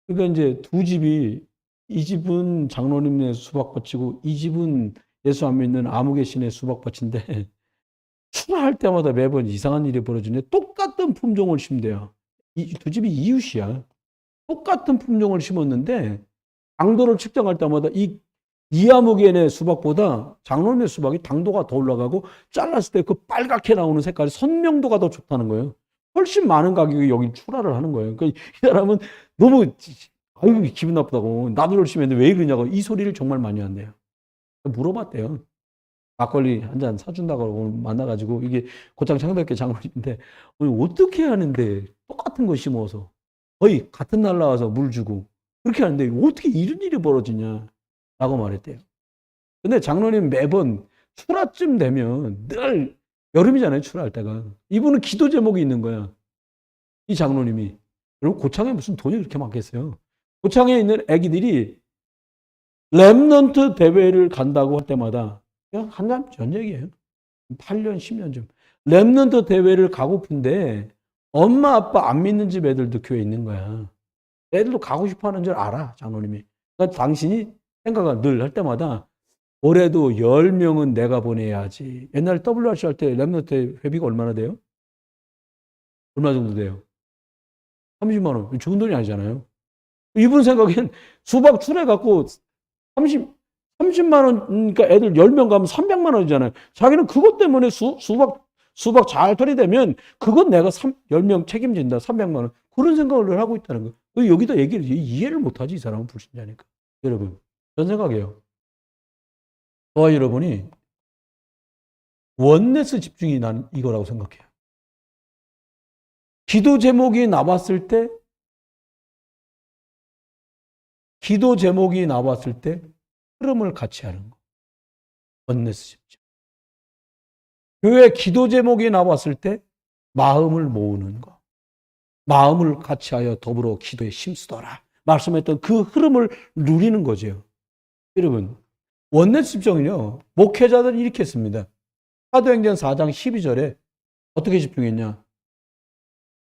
그러니까 이제 두 집이 이 집은 장로님네 수박밭이고 이 집은 예수 안 믿는 아무개신의 수박밭인데 출하할 때마다 매번 이상한 일이 벌어지는데 똑같은 품종을 심대요. 이 두 집이 이웃이야. 똑같은 품종을 심었는데 당도를 측정할 때마다 이 이아무개네 수박보다 장로님네 수박이 당도가 더 올라가고 잘랐을 때 그 빨갛게 나오는 색깔이 선명도가 더 좋다는 거예요. 훨씬 많은 가격에 여기 출하를 하는 거예요. 그러니까 이 사람은 너무 기분 나쁘다고 나도 열심히 했는데 왜 그러냐고 이 소리를 정말 많이 한대요. 물어봤대요. 막걸리 한 잔 사준다고 만나가지고 이게 고창 창덕교 장로님인데 어떻게 하는데 똑같은 거 심어서 거의 같은 날 나와서 물 주고 그렇게 하는데 어떻게 이런 일이 벌어지냐 라고 말했대요. 근데 장로님 매번 출하쯤 되면 늘 여름이잖아요. 출하할 때가. 이분은 기도 제목이 있는 거야. 이 장로님이. 여러분 고창에 무슨 돈이 그렇게 많겠어요. 고창에 있는 애기들이 랩넌트 대회를 간다고 할 때마다 그냥 한참 전 얘기예요. 8년 10년 전. 랩넌트 대회를 가고픈데 엄마 아빠 안 믿는 집 애들도 교회에 있는 거야. 애들도 가고 싶어 하는 줄 알아. 장로님이. 그러니까 당신이 생각을 늘 할 때마다 올해도 10명은 내가 보내야지. 옛날에 WRC 할 때 랩넌트 회비가 얼마나 돼요? 얼마 정도 돼요? 30만 원. 좋은 돈이 아니잖아요. 이분 생각엔 수박 출해갖고 30만 원, 그러니까 애들 10명 가면 300만 원이잖아요. 자기는 그것 때문에 수박 잘 처리되면 그건 내가 10명 책임진다. 300만 원. 그런 생각을 하고 있다는 거예요. 여기다 얘기를 이해를 못하지. 이 사람은 불신자니까. 여러분, 전 생각해요. 저와 여러분이 원네스 집중이 난 이거라고 생각해요. 기도 제목이 나왔을 때 기도 제목이 나왔을 때 흐름을 같이 하는 거. 원네스 집중. 교회 기도 제목이 나왔을 때 마음을 모으는 거. 마음을 같이 하여 더불어 기도에 힘쓰더라. 말씀했던 그 흐름을 누리는 거죠. 여러분, 원네스 집중은요, 목회자들은 이렇게 했습니다. 사도행전 4장 12절에 어떻게 집중했냐?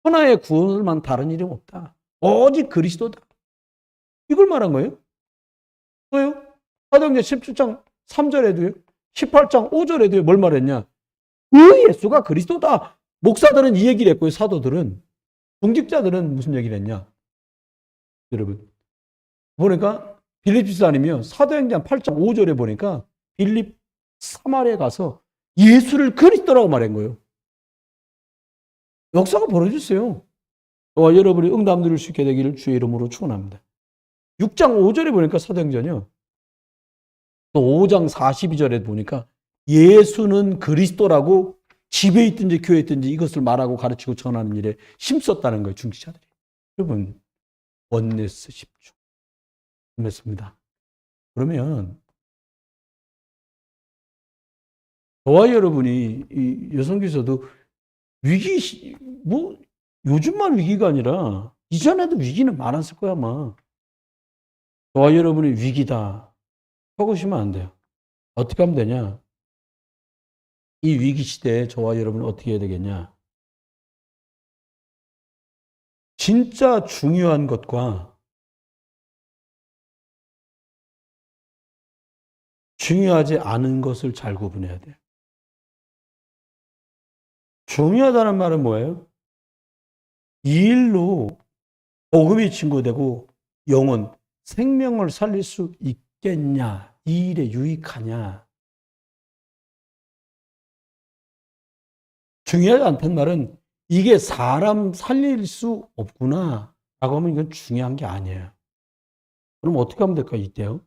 하나의 구원을만 다른 이름 없다. 오직 그리스도다. 이걸 말한 거예요. 또요? 사도행전 17장 3절에도요. 18장 5절에도요. 뭘 말했냐? 그 예수가 그리스도다. 목사들은 이 얘기를 했고요. 사도들은. 공직자들은 무슨 얘기를 했냐? 여러분. 보니까 빌립보서 아니면 사도행전 8장 5절에 보니까 빌립 사마리아에 가서 예수를 그리스도라고 말한 거예요. 역사가 벌어졌어요. 저와 여러분이 응답 누릴 수 있게 되기를 주의 이름으로 축원합니다. 6장 5절에 보니까 사도행전이요. 또 5장 42절에 보니까 예수는 그리스도라고 집에 있든지 교회에 있든지 이것을 말하고 가르치고 전하는 일에 힘썼다는 거예요. 중직자들이. 여러분, 원네스 집중. 했습니다. 그러면 저와 여러분이 이 여성교에서도 위기, 뭐 요즘만 위기가 아니라 이전에도 위기는 많았을 거야 아마. 저와 여러분이 위기다 적으시면 안 돼요. 어떻게 하면 되냐? 이 위기 시대에 저와 여러분은 어떻게 해야 되겠냐? 진짜 중요한 것과 중요하지 않은 것을 잘 구분해야 돼요. 중요하다는 말은 뭐예요? 이 일로 복음이 증거되고 영혼, 생명을 살릴 수 있겠냐? 이 일에 유익하냐? 중요하지 않다는 말은 이게 사람 살릴 수 없구나 라고 하면 이건 중요한 게 아니에요. 그럼 어떻게 하면 될까요? 이때요?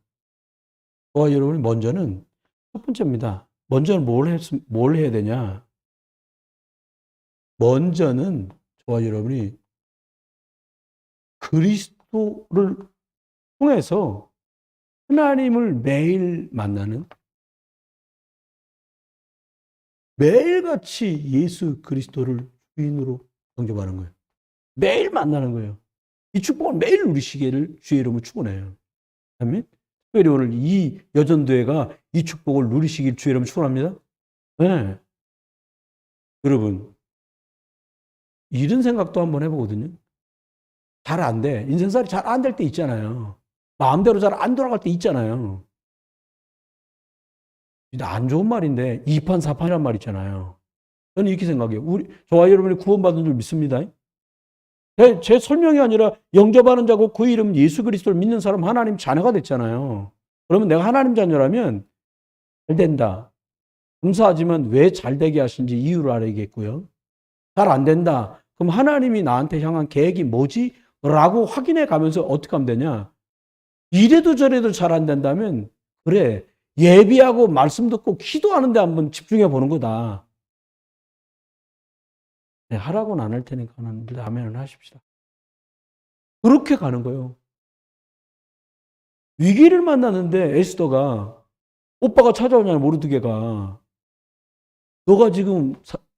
저와 여러분이 먼저는 첫 번째입니다. 먼저는 뭘 해야 되냐? 먼저는 저와 여러분이 그리스도를 통해서 하나님을 매일 만나는, 매일같이 예수 그리스도를 주인으로 영접하는 거예요. 매일 만나는 거예요. 이 축복을 매일 누리시기를 주의 이름으로 축원해요. 아멘. 특별히 오늘 이 여전도회가 이 축복을 누리시길 주의 이름으로 축원합니다. 네. 여러분, 이런 생각도 한번 해보거든요. 잘 안 돼. 인생살이 잘 안 될 때 있잖아요. 마음대로 잘 안 돌아갈 때 있잖아요. 안 좋은 말인데 2판 4판이란 말 있잖아요. 저는 이렇게 생각해요. 저와 여러분이 구원받은 줄 믿습니다. 제 설명이 아니라 영접하는 자고 그 이름 예수 그리스도를 믿는 사람 하나님 자녀가 됐잖아요. 그러면 내가 하나님 자녀라면 잘 된다. 감사하지만 왜 잘 되게 하신지 이유를 알아야겠고요. 잘 안 된다. 그럼 하나님이 나한테 향한 계획이 뭐지? 라고 확인해 가면서 어떻게 하면 되냐? 이래도 저래도 잘 안 된다면 그래. 예비하고 말씀 듣고 기도하는데 한번 집중해 보는 거다. 네, 하라고는 안 할 테니까 아멘을 하십시다. 그렇게 가는 거예요. 위기를 만나는데 에스더가 오빠가 찾아오냐는 모르드게가 너가 지금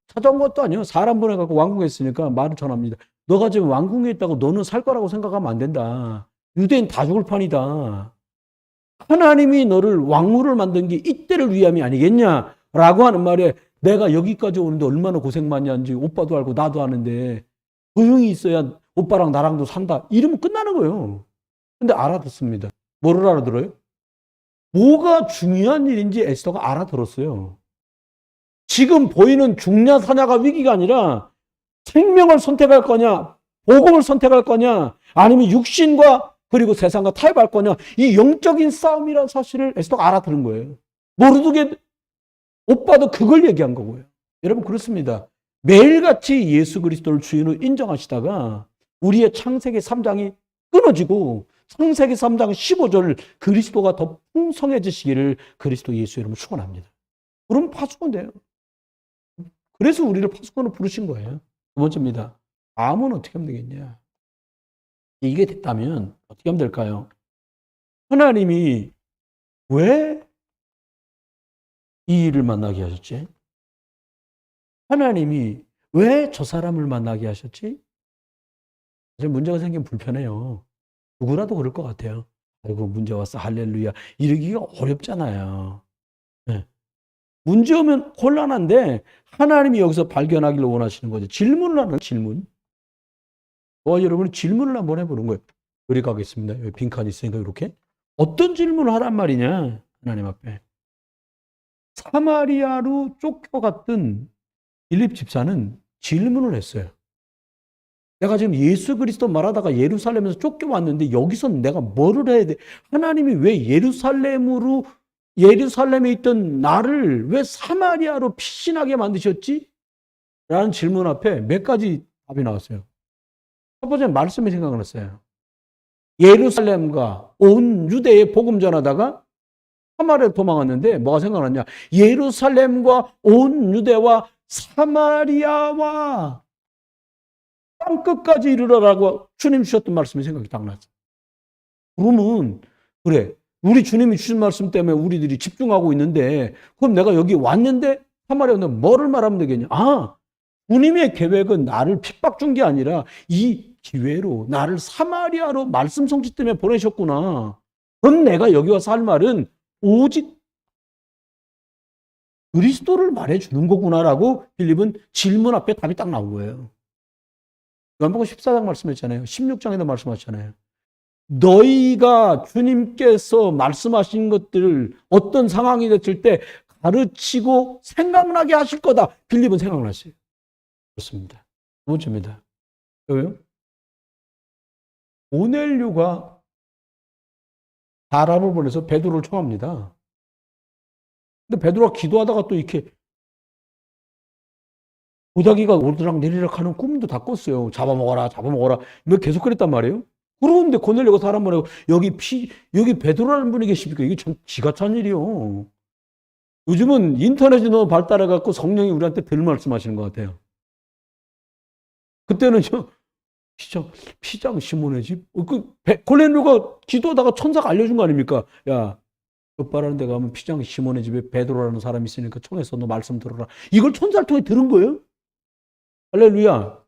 찾아온 것도 아니야. 사람 보내갖고 왕궁에 있으니까 말을 전합니다. 너가 지금 왕궁에 있다고 너는 살 거라고 생각하면 안 된다. 유대인 다 죽을 판이다. 하나님이 너를 왕후를 만든 게 이때를 위함이 아니겠냐라고 하는 말에 내가 여기까지 오는데 얼마나 고생 많이 한지 오빠도 알고 나도 아는데 조용히 있어야 오빠랑 나랑도 산다. 이러면 끝나는 거예요. 근데 알아듣습니다. 뭐를 알아들어요? 뭐가 중요한 일인지 에스더가 알아들었어요. 지금 보이는 죽냐 사냐가 위기가 아니라 생명을 선택할 거냐, 복음을 선택할 거냐, 아니면 육신과 그리고 세상과 타협할 거냐, 이 영적인 싸움이라는 사실을 에스더가 알아들은 거예요. 모르게 오빠도 그걸 얘기한 거고요. 여러분 그렇습니다. 매일같이 예수 그리스도를 주인으로 인정하시다가 우리의 창세기 3장이 끊어지고 창세기 3장 15절 그리스도가 더 풍성해지시기를 그리스도 예수 이름으로 축원합니다. 그럼 파수꾼 돼요. 그래서 우리를 파수꾼으로 부르신 거예요. 두 번째입니다. 다음은 어떻게 하면 되겠냐? 이게 됐다면 어떻게 하면 될까요? 하나님이 왜 이 일을 만나게 하셨지? 하나님이 왜 저 사람을 만나게 하셨지? 사실 문제가 생기면 불편해요. 누구라도 그럴 것 같아요. 아이고, 문제 왔어. 할렐루야. 이러기가 어렵잖아요. 네. 문제 오면 곤란한데 하나님이 여기서 발견하기를 원하시는 거죠. 질문을 하는 질문. 여러분 질문을 한번 해보는 거예요. 요리 가겠습니다. 여기 빈칸이 있으니까 이렇게. 어떤 질문을 하란 말이냐? 하나님 앞에. 사마리아로 쫓겨갔던 빌립 집사는 질문을 했어요. 내가 지금 예수 그리스도 말하다가 예루살렘에서 쫓겨왔는데 여기서 내가 뭐를 해야 돼? 하나님이 왜 예루살렘에 있던 나를 왜 사마리아로 피신하게 만드셨지? 라는 질문 앞에 몇 가지 답이 나왔어요. 첫 번째 말씀이 생각났어요. 예루살렘과 온 유대에 복음 전하다가 사마리아로 도망갔는데 뭐가 생각났냐? 예루살렘과 온 유대와 사마리아와 땅끝까지 이르러라고 주님 주셨던 말씀이 생각이 딱 났어요. 그러면 그래, 우리 주님이 주신 말씀 때문에 우리들이 집중하고 있는데 그럼 내가 여기 왔는데 사마리아에 뭐를 말하면 되겠냐? 주님의 계획은 나를 핍박 준 게 아니라 이 기회로 나를 사마리아로 말씀 성취 때문에 보내셨구나. 그럼 내가 여기 와서 할 말은 오직 그리스도를 말해주는 거구나라고 빌립은 질문 앞에 답이 딱 나온 거예요. 요한복음 14장 말씀했잖아요. 16장에도 말씀하셨잖아요. 너희가 주님께서 말씀하신 것들을 어떤 상황이 됐을 때 가르치고 생각나게 하실 거다. 빌립은 생각났어요. 그렇습니다. 두 번째입니다. 왜요? 고넬료가 사람을 보내서 베드로를 청합니다. 근데 베드로가 기도하다가 또 이렇게 고다기가 오르락 내리락 하는 꿈도 다 꿨어요. 잡아먹어라, 잡아먹어라. 뭐 계속 그랬단 말이에요. 그런데 고넬료가 사람 보내고 여기 베드로라는 분이 계십니까? 이게 참 기가 찬 일이요. 요즘은 인터넷이 너무 발달해갖고 성령이 우리한테 덜 말씀하시는 것 같아요. 그때는 피장 시몬의 집? 고넬료가 기도하다가 천사가 알려준 거 아닙니까? 야, 롯바라는 데 가면 피장 시몬의 집에 베드로라는 사람이 있으니까 청해서 너 말씀 들어라. 이걸 천사를 통해 들은 거예요? 할렐루야.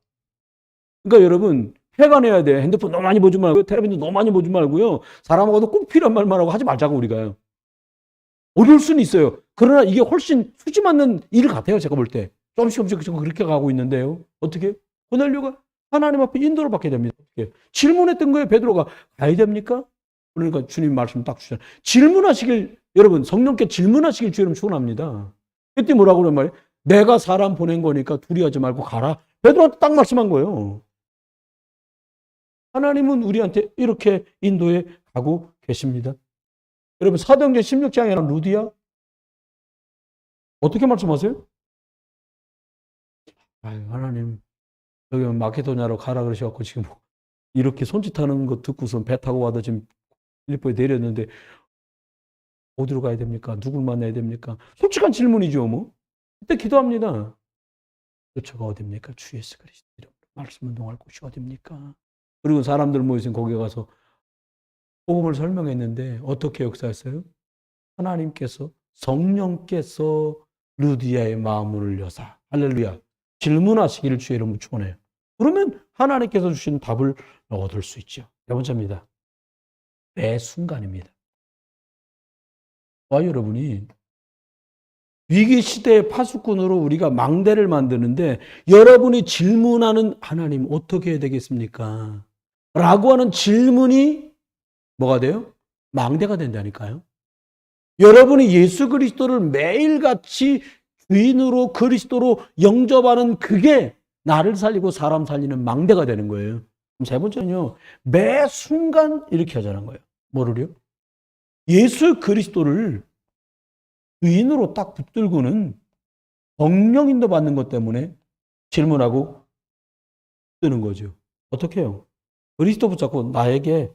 그러니까 여러분, 회관해야 돼. 핸드폰 너무 많이 보지 말고요. 텔레비전 너무 많이 보지 말고요. 사람하고도 꼭 필요한 말만 하고 하지 말자고, 우리가요. 어려울 수는 있어요. 그러나 이게 훨씬 수지 맞는 일 같아요, 제가 볼 때. 조금씩 그렇게 가고 있는데요. 어떻게? 고넬료가 하나님 앞에 인도를 받게 됩니다. 어떻게? 질문했던 거예요, 베드로가. 가야 됩니까? 그러니까 주님 말씀 딱 주잖아요. 여러분, 성령께 질문하시길 주님 축원합니다. 그때 뭐라고 그런 말이에요? 내가 사람 보낸 거니까 두려워하지 말고 가라. 베드로한테 딱 말씀한 거예요. 하나님은 우리한테 이렇게 인도해 가고 계십니다. 여러분, 사도행전 16장에 나온 루디아 어떻게 말씀하세요? 하나님, 여기 마케도냐로 가라 그러셔갖고 지금 이렇게 손짓하는 거 듣고선 배 타고 와도 지금 필리포에 내렸는데 어디로 가야 됩니까? 누굴 만나야 됩니까? 솔직한 질문이죠, 뭐. 그때 기도합니다. 저가 어딥니까? 주 예수 그리스도 이름으로 말씀 운동할 곳이 어딥니까? 그리고 사람들 모여서 거기 가서 복음을 설명했는데 어떻게 역사했어요? 하나님께서 성령께서 루디아의 마음을 여사 할렐루야 질문하시기를 주의 이름으로 축원해요. 그러면 하나님께서 주신 답을 얻을 수 있죠. 네 번째입니다. 매 순간입니다. 여러분이 위기 시대의 파수꾼으로 우리가 망대를 만드는데 여러분이 질문하는 하나님 어떻게 해야 되겠습니까? 라고 하는 질문이 뭐가 돼요? 망대가 된다니까요. 여러분이 예수 그리스도를 매일같이 주인으로 그리스도로 영접하는 그게 나를 살리고 사람 살리는 망대가 되는 거예요. 세 번째는요. 매 순간 이렇게 하자는 거예요. 뭐를요? 예수 그리스도를 주인으로 딱 붙들고는 성령 인도 받는 것 때문에 질문하고 뜨는 거죠. 어떻게 해요? 그리스도 붙잡고 나에게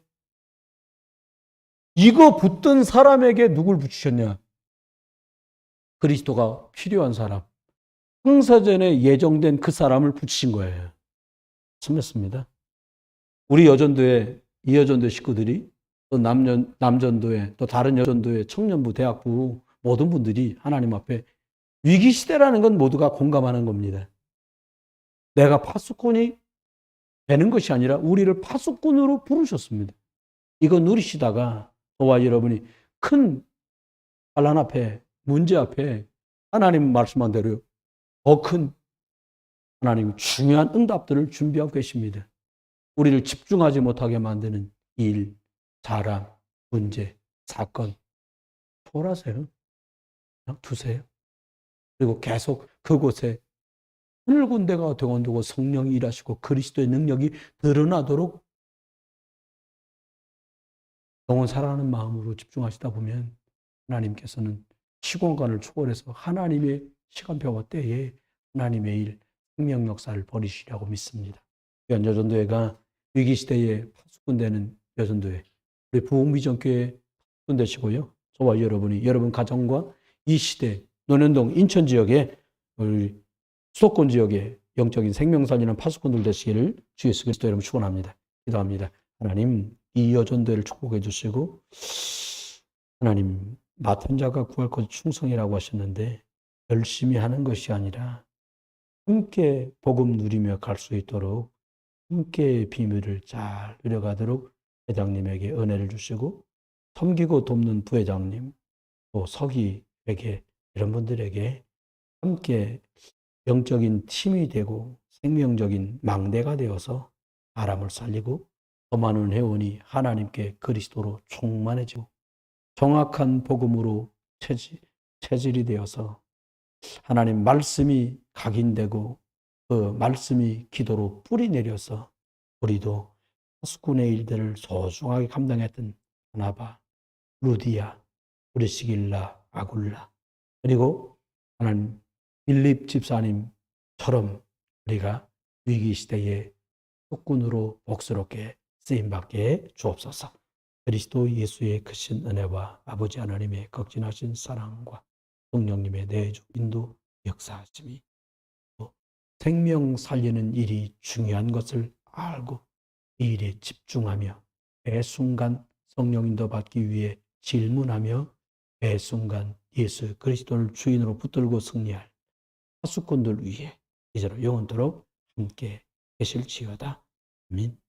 이거 붙든 사람에게 누굴 붙이셨냐? 그리스도가 필요한 사람. 창세전에 예정된 그 사람을 붙이신 거예요. 참했습니다. 우리 이 여전도의 식구들이 또 남전도회, 또 다른 여전도회, 청년부, 대학부 모든 분들이 하나님 앞에 위기 시대라는 건 모두가 공감하는 겁니다. 내가 파수꾼이 되는 것이 아니라 우리를 파수꾼으로 부르셨습니다. 이거 누리시다가 저와 여러분이 큰 환난 앞에, 문제 앞에 하나님 말씀한 대로 더 큰 하나님 중요한 응답들을 준비하고 계십니다. 우리를 집중하지 못하게 만드는 일, 사람, 문제, 사건 초월하세요. 그냥 두세요. 그리고 계속 그곳에 하늘 군대가 되고 성령이 일하시고 그리스도의 능력이 드러나도록 영원 살아가는 마음으로 집중하시다 보면 하나님께서는 시공간을 초월해서 하나님의 시간표와 때에 하나님의 일, 생명 역사를 벌이시려고 믿습니다. 여전도회가 위기시대에 파수꾼되는 여전도회, 우리 부흥비전교회 파수꾼 되시고요. 저와 여러분이 여러분 가정과 이 시대 논현동 인천 지역에 우리 수도권 지역에 영적인 생명 살리는 파수꾼들 되시기를 주 예수 그리스도 이름으로 축원합니다. 기도합니다. 하나님 이 여전도회를 축복해 주시고 하나님 맡은 자가 구할 것 충성이라고 하셨는데 열심히 하는 것이 아니라 함께 복음 누리며 갈 수 있도록 함께 비밀을 잘 누려가도록 회장님에게 은혜를 주시고 섬기고 돕는 부회장님 또 서기에게 이런 분들에게 함께 영적인 팀이 되고 생명적인 망대가 되어서 사람을 살리고 더 많은 회원이 하나님께 그리스도로 충만해지고 정확한 복음으로 체질이 되어서 하나님 말씀이 각인되고 그 말씀이 기도로 뿌리 내려서 우리도 파수꾼의 일들을 소중하게 감당했던 하나바, 루디아, 브리스길라, 아굴라 그리고 하나님 빌립 집사님처럼 우리가 위기 시대에 속군으로 복스럽게 쓰임받게 주옵소서. 그리스도 예수의 크신 은혜와 아버지 하나님의 극진하신 사랑과 성령님의 내주 인도 역사하심이 또 생명 살리는 일이 중요한 것을 알고 이 일에 집중하며 매 순간 성령 인도 받기 위해 질문하며 매 순간 예수 그리스도를 주인으로 붙들고 승리할 파수꾼들 위해 이제로 영원토록 함께 계실지어다. 아멘.